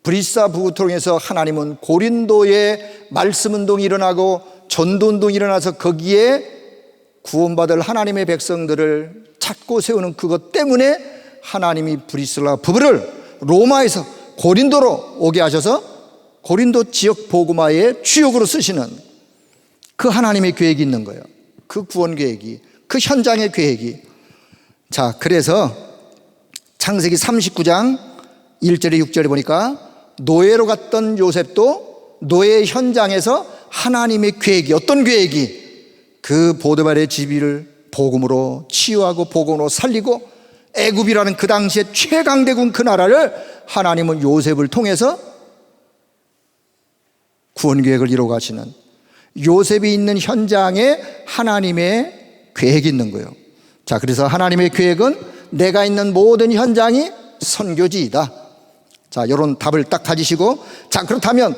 브리스라 부부를 통해서 하나님은 고린도에 말씀운동이 일어나고 전도운동이 일어나서 거기에 구원받을 하나님의 백성들을 찾고 세우는 그것 때문에 하나님이 브리스라 부부를 로마에서 고린도로 오게 하셔서 고린도 지역 복음화의 주역으로 쓰시는 그 하나님의 계획이 있는 거예요. 그 구원 계획이, 그 현장의 계획이. 자, 그래서 창세기 39장 1절에 6절에 보니까 노예로 갔던 요셉도 노예 현장에서 하나님의 계획이, 어떤 계획이, 그 보드발의 집을 복음으로 치유하고 복음으로 살리고 애굽이라는 그 당시에 최강대국 그 나라를 하나님은 요셉을 통해서 구원 계획을 이루어 가시는, 요셉이 있는 현장에 하나님의 계획이 있는 거예요. 자, 그래서 하나님의 계획은 내가 있는 모든 현장이 선교지이다. 자, 이런 답을 딱 가지시고, 자, 그렇다면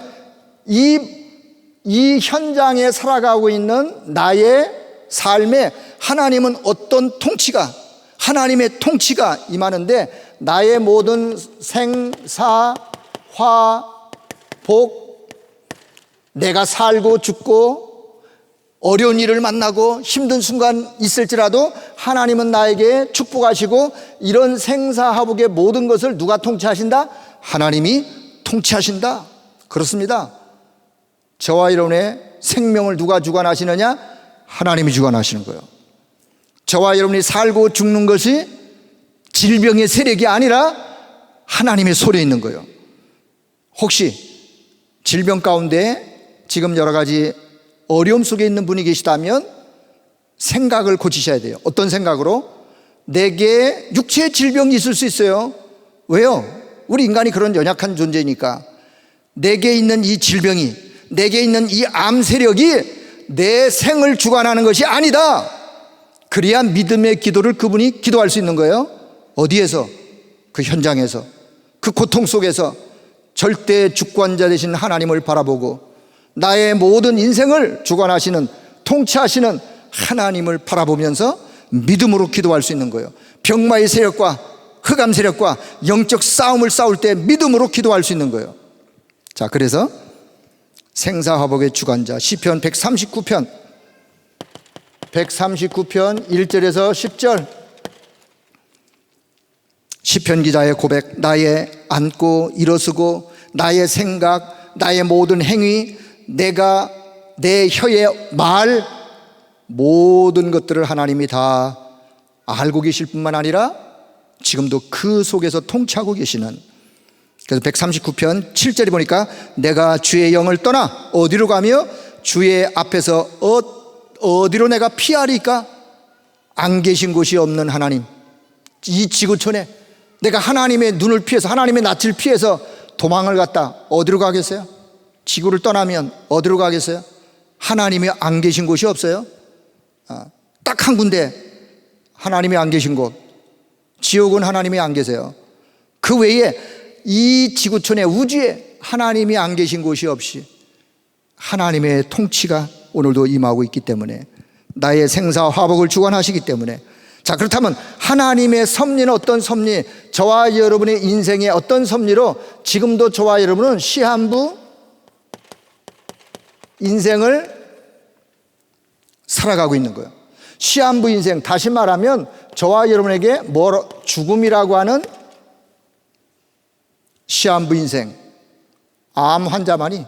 이 현장에 살아가고 있는 나의 삶에 하나님은 어떤 통치가, 하나님의 통치가 임하는데, 나의 모든 생사, 화, 복, 내가 살고 죽고 어려운 일을 만나고 힘든 순간 있을지라도 하나님은 나에게 축복하시고, 이런 생사화복의 모든 것을 누가 통치하신다? 하나님이 통치하신다. 그렇습니다. 저와 여러분의 생명을 누가 주관하시느냐? 하나님이 주관하시는 거예요. 저와 여러분이 살고 죽는 것이 질병의 세력이 아니라 하나님의 손에 있는 거예요. 혹시 질병 가운데 지금 여러 가지 어려움 속에 있는 분이 계시다면 생각을 고치셔야 돼요. 어떤 생각으로? 내게 육체의 질병이 있을 수 있어요. 왜요? 우리 인간이 그런 연약한 존재니까. 내게 있는 이 질병이, 내게 있는 이 암 세력이 내 생을 주관하는 것이 아니다. 그래야 믿음의 기도를 그분이 기도할 수 있는 거예요. 어디에서? 그 현장에서, 그 고통 속에서 절대 주권자 되신 하나님을 바라보고 나의 모든 인생을 주관하시는, 통치하시는 하나님을 바라보면서 믿음으로 기도할 수 있는 거예요. 병마의 세력과 흑암 세력과 영적 싸움을 싸울 때 믿음으로 기도할 수 있는 거예요. 자, 그래서 생사화복의 주관자, 시편 139편 1절에서 10절, 시편 기자의 고백, 나의 앉고 일어서고 나의 생각, 나의 모든 행위, 내가 내 혀의 말, 모든 것들을 하나님이 다 알고 계실 뿐만 아니라 지금도 그 속에서 통치하고 계시는. 그래서 139편 7절에 보니까 내가 주의 영을 떠나 어디로 가며 주의 앞에서 어디로 내가 피하리까? 안 계신 곳이 없는 하나님, 이 지구촌에 내가 하나님의 눈을 피해서, 하나님의 낯을 피해서 도망을 갔다 어디로 가겠어요? 지구를 떠나면 어디로 가겠어요? 하나님이 안 계신 곳이 없어요. 딱 한 군데 하나님이 안 계신 곳, 지옥은 하나님이 안 계세요. 그 외에 이 지구촌의 우주에 하나님이 안 계신 곳이 없이 하나님의 통치가 오늘도 임하고 있기 때문에, 나의 생사 화복을 주관하시기 때문에. 자, 그렇다면 하나님의 섭리는 어떤 섭리, 저와 여러분의 인생의 어떤 섭리로 지금도 저와 여러분은 시한부 인생을 살아가고 있는 거예요. 시한부 인생, 다시 말하면 저와 여러분에게 죽음이라고 하는 시한부 인생, 암 환자만이,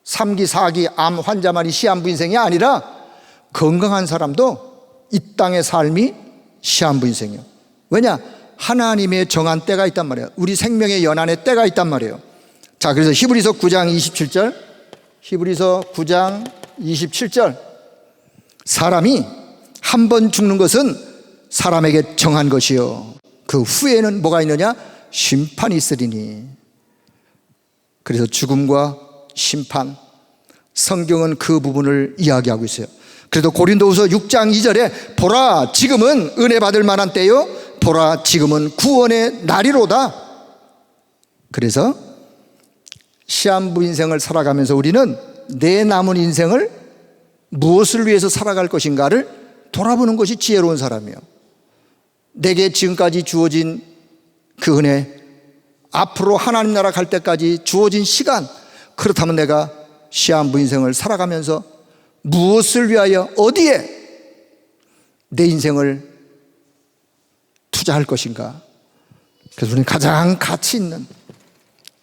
3기 4기 암 환자만이 시한부 인생이 아니라 건강한 사람도 이 땅의 삶이 시한부 인생이에요. 왜냐? 하나님의 정한 때가 있단 말이에요. 우리 생명의 연한의 때가 있단 말이에요. 자, 그래서 히브리서 9장 27절, 히브리서 9장 27절, 사람이 한 번 죽는 것은 사람에게 정한 것이요 그 후에는 뭐가 있느냐? 심판이 있으리니. 그래서 죽음과 심판, 성경은 그 부분을 이야기하고 있어요. 그래도 고린도후서 6장 2절에 보라 지금은 은혜 받을 만한 때요, 보라 지금은 구원의 날이로다. 그래서 시한부 인생을 살아가면서 우리는 내 남은 인생을 무엇을 위해서 살아갈 것인가를 돌아보는 것이 지혜로운 사람이에요. 내게 지금까지 주어진 그 은혜, 앞으로 하나님 나라 갈 때까지 주어진 시간, 그렇다면 내가 시한부 인생을 살아가면서 무엇을 위하여 어디에 내 인생을 투자할 것인가. 그래서 우리는 가장 가치 있는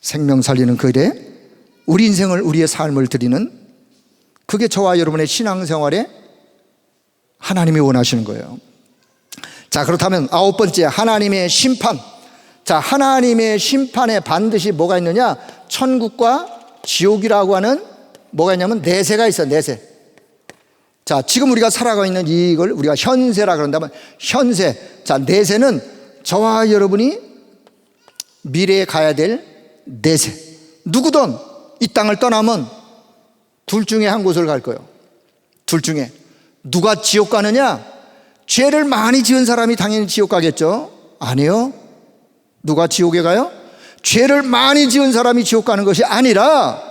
생명 살리는 그 일에 우리 인생을, 우리의 삶을 드리는, 그게 저와 여러분의 신앙생활에 하나님이 원하시는 거예요. 자, 그렇다면 아홉 번째, 하나님의 심판. 자, 하나님의 심판에 반드시 뭐가 있느냐? 천국과 지옥이라고 하는 뭐가 있냐면 내세가 있어요. 내세. 자, 지금 우리가 살아가고 있는 이걸 우리가 현세라 그런다면, 현세. 자, 내세는 저와 여러분이 미래에 가야 될 내세. 누구든 이 땅을 떠나면 둘 중에 한 곳을 갈 거예요. 둘 중에. 누가 지옥 가느냐? 죄를 많이 지은 사람이 당연히 지옥 가겠죠? 아니요. 누가 지옥에 가요? 죄를 많이 지은 사람이 지옥 가는 것이 아니라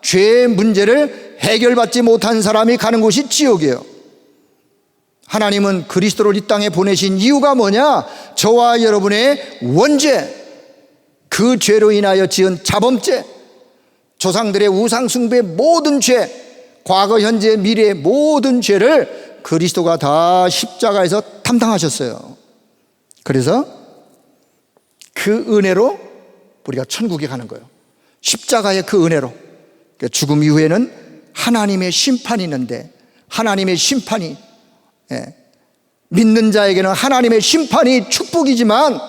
죄의 문제를 해결받지 못한 사람이 가는 곳이 지옥이에요. 하나님은 그리스도를 이 땅에 보내신 이유가 뭐냐? 저와 여러분의 원죄, 그 죄로 인하여 지은 자범죄, 조상들의 우상 숭배의 모든 죄, 과거, 현재, 미래의 모든 죄를 그리스도가 다 십자가에서 담당하셨어요. 그래서 그 은혜로 우리가 천국에 가는 거예요. 십자가의 그 은혜로. 죽음 이후에는 하나님의 심판이 있는데, 하나님의 심판이, 믿는 자에게는 하나님의 심판이 축복이지만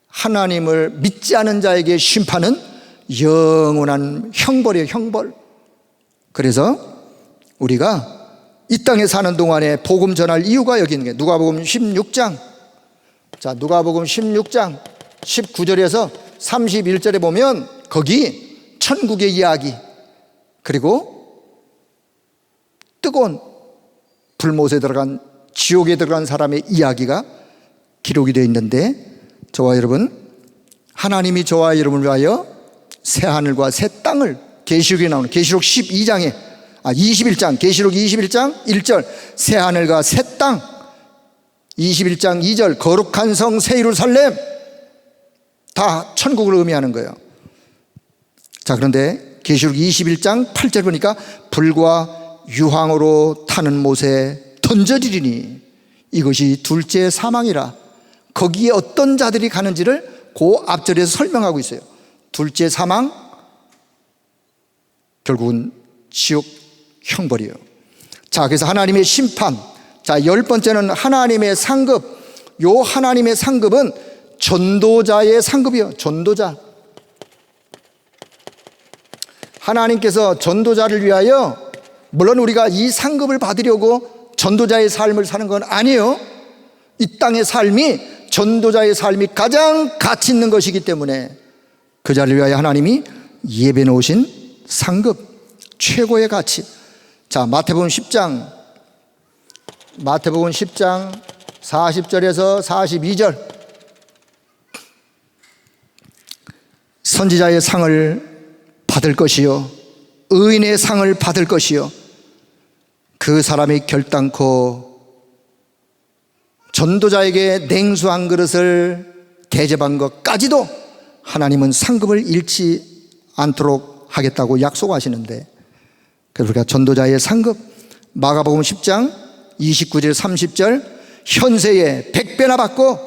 하나님을 믿지 않은 자에게 심판은 영원한 형벌이에요. 형벌. 그래서 우리가 이 땅에 사는 동안에 복음 전할 이유가 여기 있는 게 누가복음 16장. 자, 누가복음 16장 19절에서 31절에 보면 거기 천국의 이야기, 그리고 뜨거운 불못에 들어간, 지옥에 들어간 사람의 이야기가 기록이 되어 있는데, 저와 여러분, 하나님이 저와 여러분을 위하여 새 하늘과 새 땅을, 계시록에 나오는 계시록 12장에 21장, 계시록 21장 1절 새 하늘과 새 땅, 21장 2절 거룩한 성 새 예루살렘, 다 천국을 의미하는 거예요. 자, 그런데 계시록 21장 8절 보니까 불과 유황으로 타는 못에 던져지리니 이것이 둘째 사망이라. 거기에 어떤 자들이 가는지를 그 앞절에서 설명하고 있어요. 둘째 사망, 결국은 지옥 형벌이에요. 자, 그래서 하나님의 심판. 자, 열 번째는 하나님의 상급. 요 하나님의 상급은 전도자의 상급이에요. 전도자. 하나님께서 전도자를 위하여, 물론 우리가 이 상급을 받으려고 전도자의 삶을 사는 건 아니에요. 이 땅의 삶이, 전도자의 삶이 가장 가치 있는 것이기 때문에 그 자를 위하여 하나님이 예배 놓으신 상급, 최고의 가치. 자, 마태복음 10장 40절에서 42절 선지자의 상을 받을 것이요 의인의 상을 받을 것이요 그 사람이 결단코 전도자에게 냉수 한 그릇을 대접한 것까지도 하나님은 상급을 잃지 않도록 하겠다고 약속하시는데, 그래서 우리가 전도자의 상급, 마가복음 10장 29절 30절 현세에 100배나 받고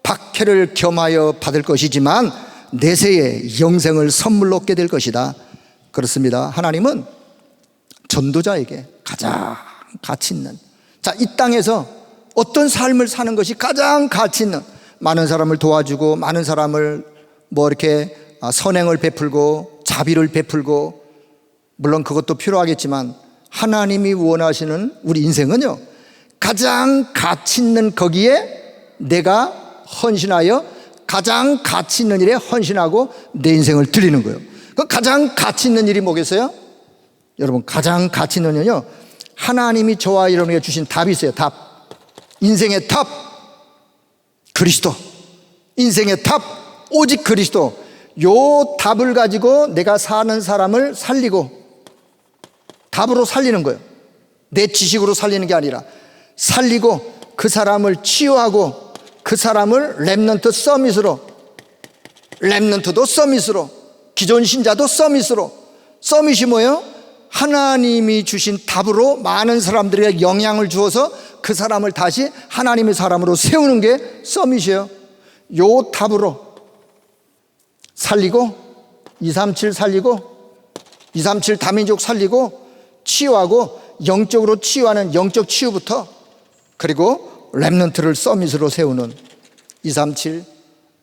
박해를 겸하여 받을 것이지만 내세에 영생을 선물로 얻게 될 것이다. 그렇습니다. 하나님은 전도자에게 가장 가치 있는, 자, 이 땅에서 어떤 삶을 사는 것이 가장 가치 있는, 많은 사람을 도와주고 많은 사람을 뭐 이렇게 선행을 베풀고 자비를 베풀고, 물론 그것도 필요하겠지만 하나님이 원하시는 우리 인생은요, 가장 가치 있는 거기에 내가 헌신하여 가장 가치 있는 일에 헌신하고 내 인생을 드리는 거예요. 그 가장 가치 있는 일이 뭐겠어요? 여러분, 가장 가치 있는 일은요, 하나님이 저와 여러분에게 주신 답이 있어요. 답. 인생의 답, 그리스도. 인생의 답, 오직 그리스도. 요 답을 가지고 내가 사는 사람을 살리고, 답으로 살리는 거예요. 내 지식으로 살리는 게 아니라 살리고 그 사람을 치유하고 그 사람을 렘넌트 서밋으로, 렘넌트도 서밋으로, 기존 신자도 서밋으로. 서밋이 뭐예요? 하나님이 주신 답으로 많은 사람들에게 영향을 주어서 그 사람을 다시 하나님의 사람으로 세우는 게 서밋이에요. 요 답으로 살리고 237 살리고 237 다민족 살리고 치유하고, 영적으로 치유하는 영적 치유부터, 그리고 렘넌트를 서밋으로 세우는 237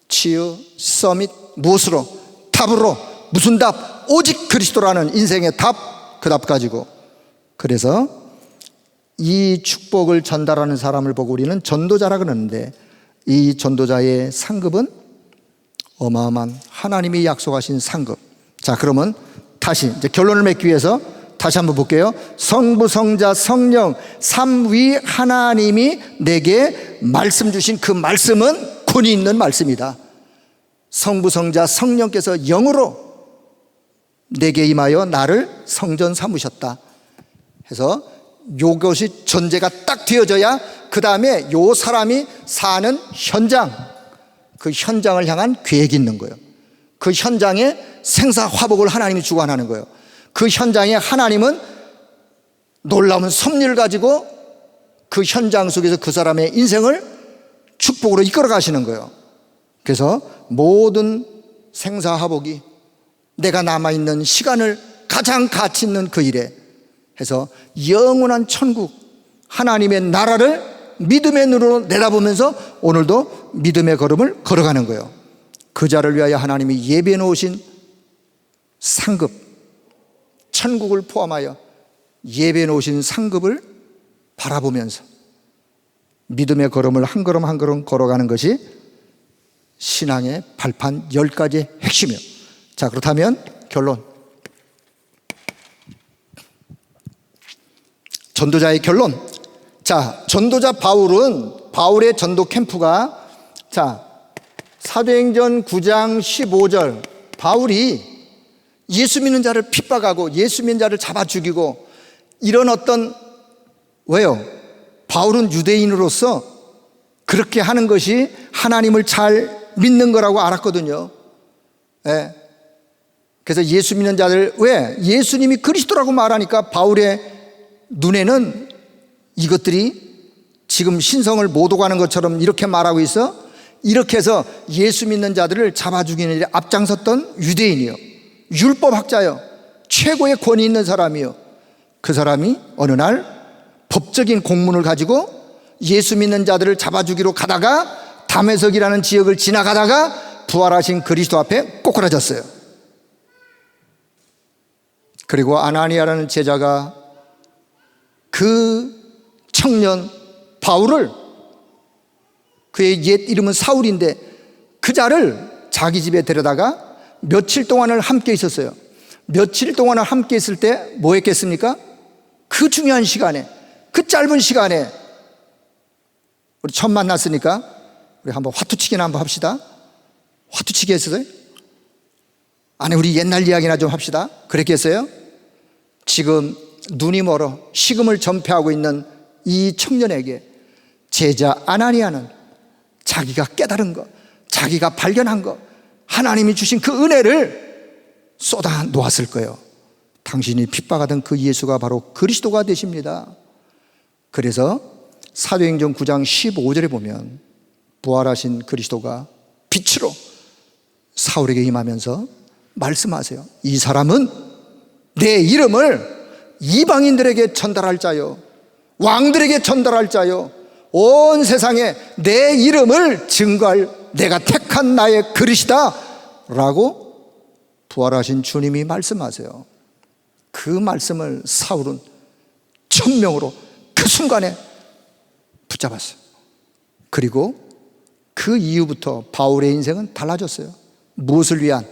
치유 서밋. 무엇으로? 답으로. 무슨 답? 오직 그리스도라는 인생의 답, 그 답 가지고. 그래서 이 축복을 전달하는 사람을 보고 우리는 전도자라 그러는데, 이 전도자의 상급은 어마어마한 하나님이 약속하신 상급. 자, 그러면 다시 이제 결론을 맺기 위해서 다시 한번 볼게요. 성부, 성자, 성령 삼위 하나님이 내게 말씀 주신 그 말씀은 권위 있는 말씀이다. 성부, 성자, 성령께서 영으로 내게 임하여 나를 성전 삼으셨다 해서 요것이 전제가 딱 되어져야 그 다음에 요 사람이 사는 현장, 그 현장을 향한 계획이 있는 거예요. 그 현장에 생사화복을 하나님이 주관하는 거예요. 그 현장에 하나님은 놀라운 섭리를 가지고 그 현장 속에서 그 사람의 인생을 축복으로 이끌어 가시는 거예요. 그래서 모든 생사화복이 내가 남아있는 시간을 가장 가치 있는 그 일에 해서 영원한 천국, 하나님의 나라를 믿음의 눈으로 내다보면서 오늘도 믿음의 걸음을 걸어가는 거예요. 그 자를 위하여 하나님이 예비해 놓으신 상급, 천국을 포함하여 예배해 놓으신 상급을 바라보면서 믿음의 걸음을 한 걸음 한 걸음 걸어가는 것이 신앙의 발판 10가지의 핵심이에요. 자, 그렇다면 결론, 전도자의 결론. 자, 전도자 바울의 전도 캠프가, 자, 사도행전 9장 15절, 바울이 예수 믿는 자를 핍박하고 예수 믿는 자를 잡아 죽이고 이런 어떤, 왜요? 바울은 유대인으로서 그렇게 하는 것이 하나님을 잘 믿는 거라고 알았거든요. 예. 그래서 예수 믿는 자들, 왜? 예수님이 그리스도라고 말하니까 바울의 눈에는 이것들이 지금 신성을 못 오가는 것처럼 이렇게 말하고 있어. 이렇게 해서 예수 믿는 자들을 잡아 죽이는 일에 앞장섰던 유대인이요, 율법학자요, 최고의 권위 있는 사람이요. 그 사람이 어느 날 법적인 공문을 가지고 예수 믿는 자들을 잡아 죽이러 가다가 다메섹이라는 지역을 지나가다가 부활하신 그리스도 앞에 꼬꾸라졌어요. 그리고 아나니아라는 제자가 그 청년 바울을, 그의 옛 이름은 사울인데 그 자를 자기 집에 데려다가 며칠 동안을 함께 있었어요. 며칠 동안을 함께 있을 때 뭐 했겠습니까? 그 중요한 시간에, 그 짧은 시간에, 우리 처음 만났으니까 우리 한번 화투치기나 한번 합시다. 화투치기 했어요? 아니, 우리 옛날 이야기나 좀 합시다. 그랬겠어요? 지금 눈이 멀어 식음을 전폐하고 있는 이 청년에게 제자 아나니아는 자기가 깨달은 것, 자기가 발견한 것, 하나님이 주신 그 은혜를 쏟아 놓았을 거예요. 당신이 핍박하던 그 예수가 바로 그리스도가 되십니다. 그래서 사도행전 9장 15절에 보면 부활하신 그리스도가 빛으로 사울에게 임하면서 말씀하세요. 이 사람은 내 이름을 이방인들에게 전달할 자요, 왕들에게 전달할 자요, 온 세상에 내 이름을 증거할 내가 택한 나의 그릇이다 라고 부활하신 주님이 말씀하세요. 그 말씀을 사울은 천명으로 그 순간에 붙잡았어요. 그리고 그 이후부터 바울의 인생은 달라졌어요. 무엇을 위한?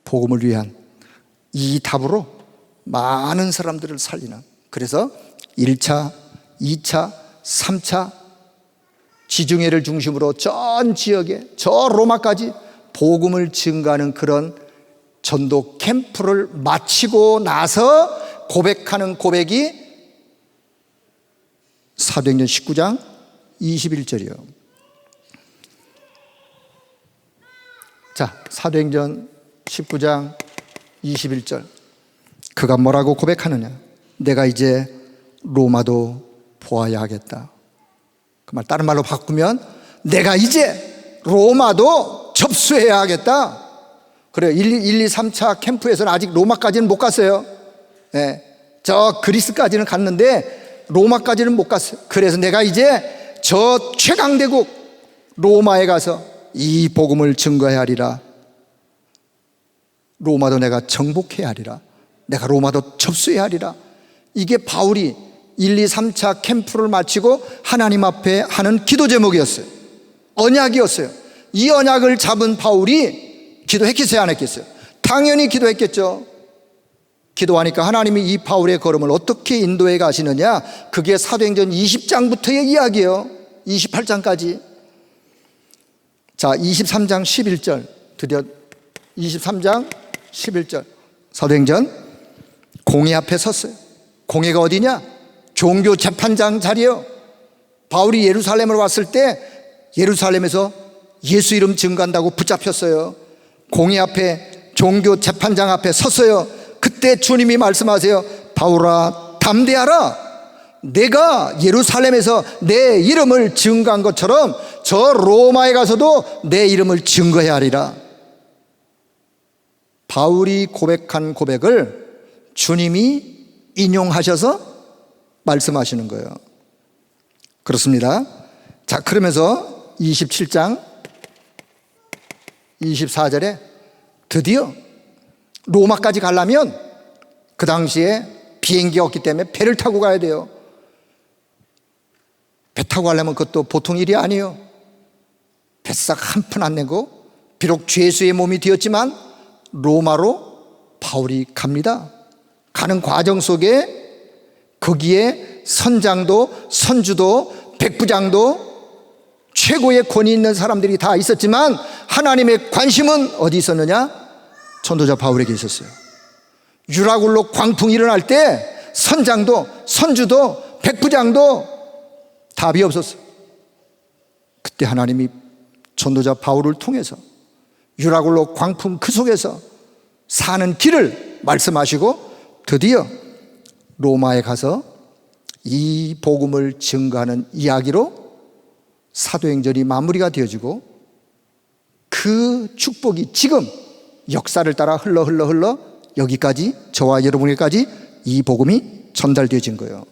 복음을 위한 이 답으로 많은 사람들을 살리는. 그래서 1차, 2차, 3차 지중해를 중심으로 전 지역에, 저 로마까지 복음을 증가하는 그런 전도 캠프를 마치고 나서 고백하는 고백이 사도행전 19장 21절이요. 자, 사도행전 19장 21절. 그가 뭐라고 고백하느냐? 내가 이제 로마도 보아야 하겠다. 그 말 다른 말로 바꾸면 내가 이제 로마도 접수해야 하겠다. 그래요. 1, 2, 3차 캠프에서는 아직 로마까지는 못 갔어요. 네. 저 그리스까지는 갔는데 로마까지는 못 갔어요. 그래서 내가 이제 저 최강대국 로마에 가서 이 복음을 증거해야 하리라. 로마도 내가 정복해야 하리라. 내가 로마도 접수해야 하리라. 이게 바울이 1, 2, 3차 캠프를 마치고 하나님 앞에 하는 기도 제목이었어요. 언약이었어요. 이 언약을 잡은 바울이 기도했겠어요, 안 했겠어요? 당연히 기도했겠죠. 기도하니까 하나님이 이 바울의 걸음을 어떻게 인도해 가시느냐, 그게 사도행전 20장부터의 이야기예요. 28장까지. 자, 23장 11절. 드디어 23장 11절. 사도행전 공회 앞에 섰어요. 공회가 어디냐? 종교 재판장 자리요. 바울이 예루살렘으로 왔을 때 예루살렘에서 예수 이름 증거한다고 붙잡혔어요. 공회 앞에 종교 재판장 앞에 섰어요. 그때 주님이 말씀하세요. 바울아, 담대하라. 내가 예루살렘에서 내 이름을 증거한 것처럼 저 로마에 가서도 내 이름을 증거해야 하리라. 바울이 고백한 고백을 주님이 인용하셔서 말씀하시는 거예요. 그렇습니다. 자, 그러면서 27장 24절에 드디어 로마까지 가려면 그 당시에 비행기가 없기 때문에 배를 타고 가야 돼요. 배 타고 가려면 그것도 보통 일이 아니에요. 뱃삭 한 푼 안 내고 비록 죄수의 몸이 되었지만 로마로 바울이 갑니다. 가는 과정 속에 거기에 선장도 선주도 백부장도 최고의 권위 있는 사람들이 다 있었지만 하나님의 관심은 어디 있었느냐? 전도자 바울에게 있었어요. 유라굴로 광풍이 일어날 때 선장도 선주도 백부장도 답이 없었어요. 그때 하나님이 전도자 바울을 통해서 유라굴로 광풍 그 속에서 사는 길을 말씀하시고 드디어 로마에 가서 이 복음을 증거하는 이야기로 사도행전이 마무리가 되어지고 그 축복이 지금 역사를 따라 흘러 여기까지 저와 여러분에게까지 이 복음이 전달되어진 거예요.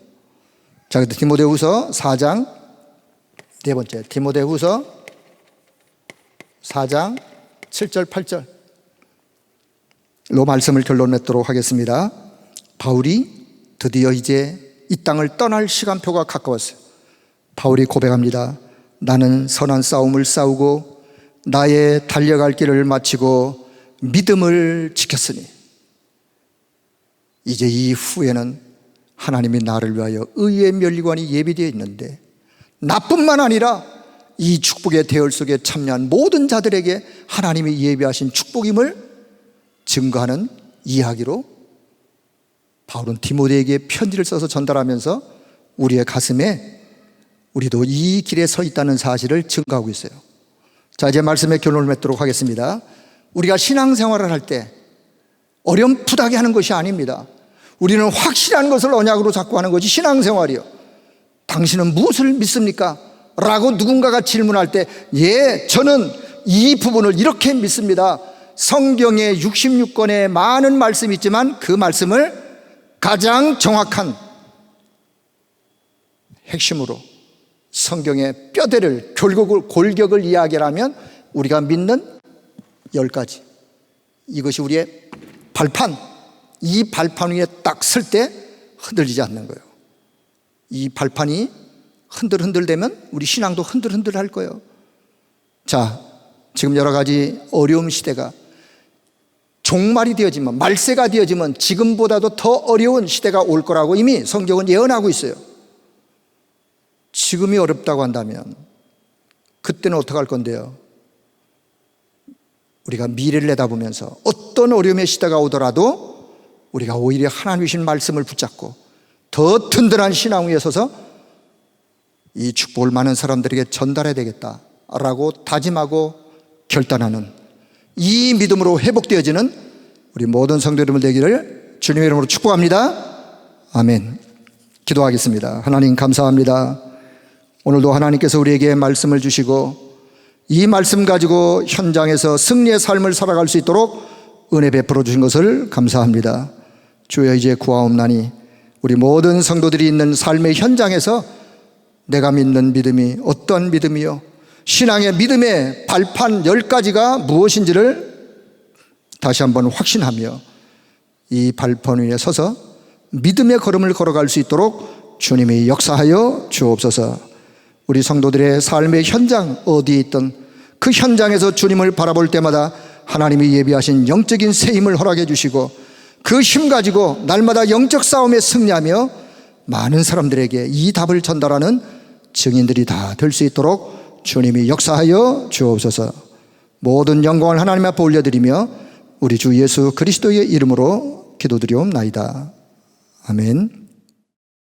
자, 디모데후서 4장 네 번째, 디모데후서 4장 7절 8절로 말씀을 결론 맺도록 하겠습니다. 바울이 드디어 이제 이 땅을 떠날 시간표가 가까웠어요. 바울이 고백합니다. 나는 선한 싸움을 싸우고 나의 달려갈 길을 마치고 믿음을 지켰으니 이제 이 후에는 하나님이 나를 위하여 의의 면류관이 예비되어 있는데 나뿐만 아니라 이 축복의 대열 속에 참여한 모든 자들에게 하나님이 예비하신 축복임을 증거하는 이야기로 바울은 디모데에게 편지를 써서 전달하면서 우리의 가슴에 우리도 이 길에 서 있다는 사실을 증거하고 있어요. 자, 이제 말씀의 결론을 맺도록 하겠습니다. 우리가 신앙생활을 할 때 어렴풋하게 하는 것이 아닙니다. 우리는 확실한 것을 언약으로 잡고 하는 것이 신앙생활이요. 당신은 무엇을 믿습니까? 라고 누군가가 질문할 때 저는 이 부분을 이렇게 믿습니다. 성경에 66권의 많은 말씀이 있지만 그 말씀을 가장 정확한 핵심으로 성경의 뼈대를 골격을 이야기하면 우리가 믿는 10가지, 이것이 우리의 발판, 이 발판 위에 딱 설 때 흔들리지 않는 거예요. 이 발판이 흔들흔들되면 우리 신앙도 흔들흔들 할 거예요. 자, 지금 여러 가지 어려움 시대가 종말이 되어지면, 말세가 되어지면 지금보다도 더 어려운 시대가 올 거라고 이미 성경은 예언하고 있어요. 지금이 어렵다고 한다면 그때는 어떻게 할 건데요? 우리가 미래를 내다보면서 어떤 어려움의 시대가 오더라도 우리가 오히려 하나님 주신 말씀을 붙잡고 더 든든한 신앙 위에 서서 이 축복을 많은 사람들에게 전달해야 되겠다라고 다짐하고 결단하는 이 믿음으로 회복되어지는 우리 모든 성도 여러분 되기를 주님의 이름으로 축복합니다. 아멘. 기도하겠습니다. 하나님 감사합니다. 오늘도 하나님께서 우리에게 말씀을 주시고 이 말씀 가지고 현장에서 승리의 삶을 살아갈 수 있도록 은혜 베풀어 주신 것을 감사합니다. 주여, 이제 구하옵나니 우리 모든 성도들이 있는 삶의 현장에서 내가 믿는 믿음이 어떤 믿음이요, 신앙의 믿음의 발판 10가지가 무엇인지를 다시 한번 확신하며 이 발판 위에 서서 믿음의 걸음을 걸어갈 수 있도록 주님이 역사하여 주옵소서. 우리 성도들의 삶의 현장 어디에 있든 그 현장에서 주님을 바라볼 때마다 하나님이 예비하신 영적인 세임을 허락해 주시고 그 힘 가지고 날마다 영적 싸움에 승리하며 많은 사람들에게 이 답을 전달하는 증인들이 다 될 수 있도록 주님이 역사하여 주옵소서. 모든 영광을 하나님 앞에 올려드리며 우리 주 예수 그리스도의 이름으로 기도드리옵나이다. 아멘.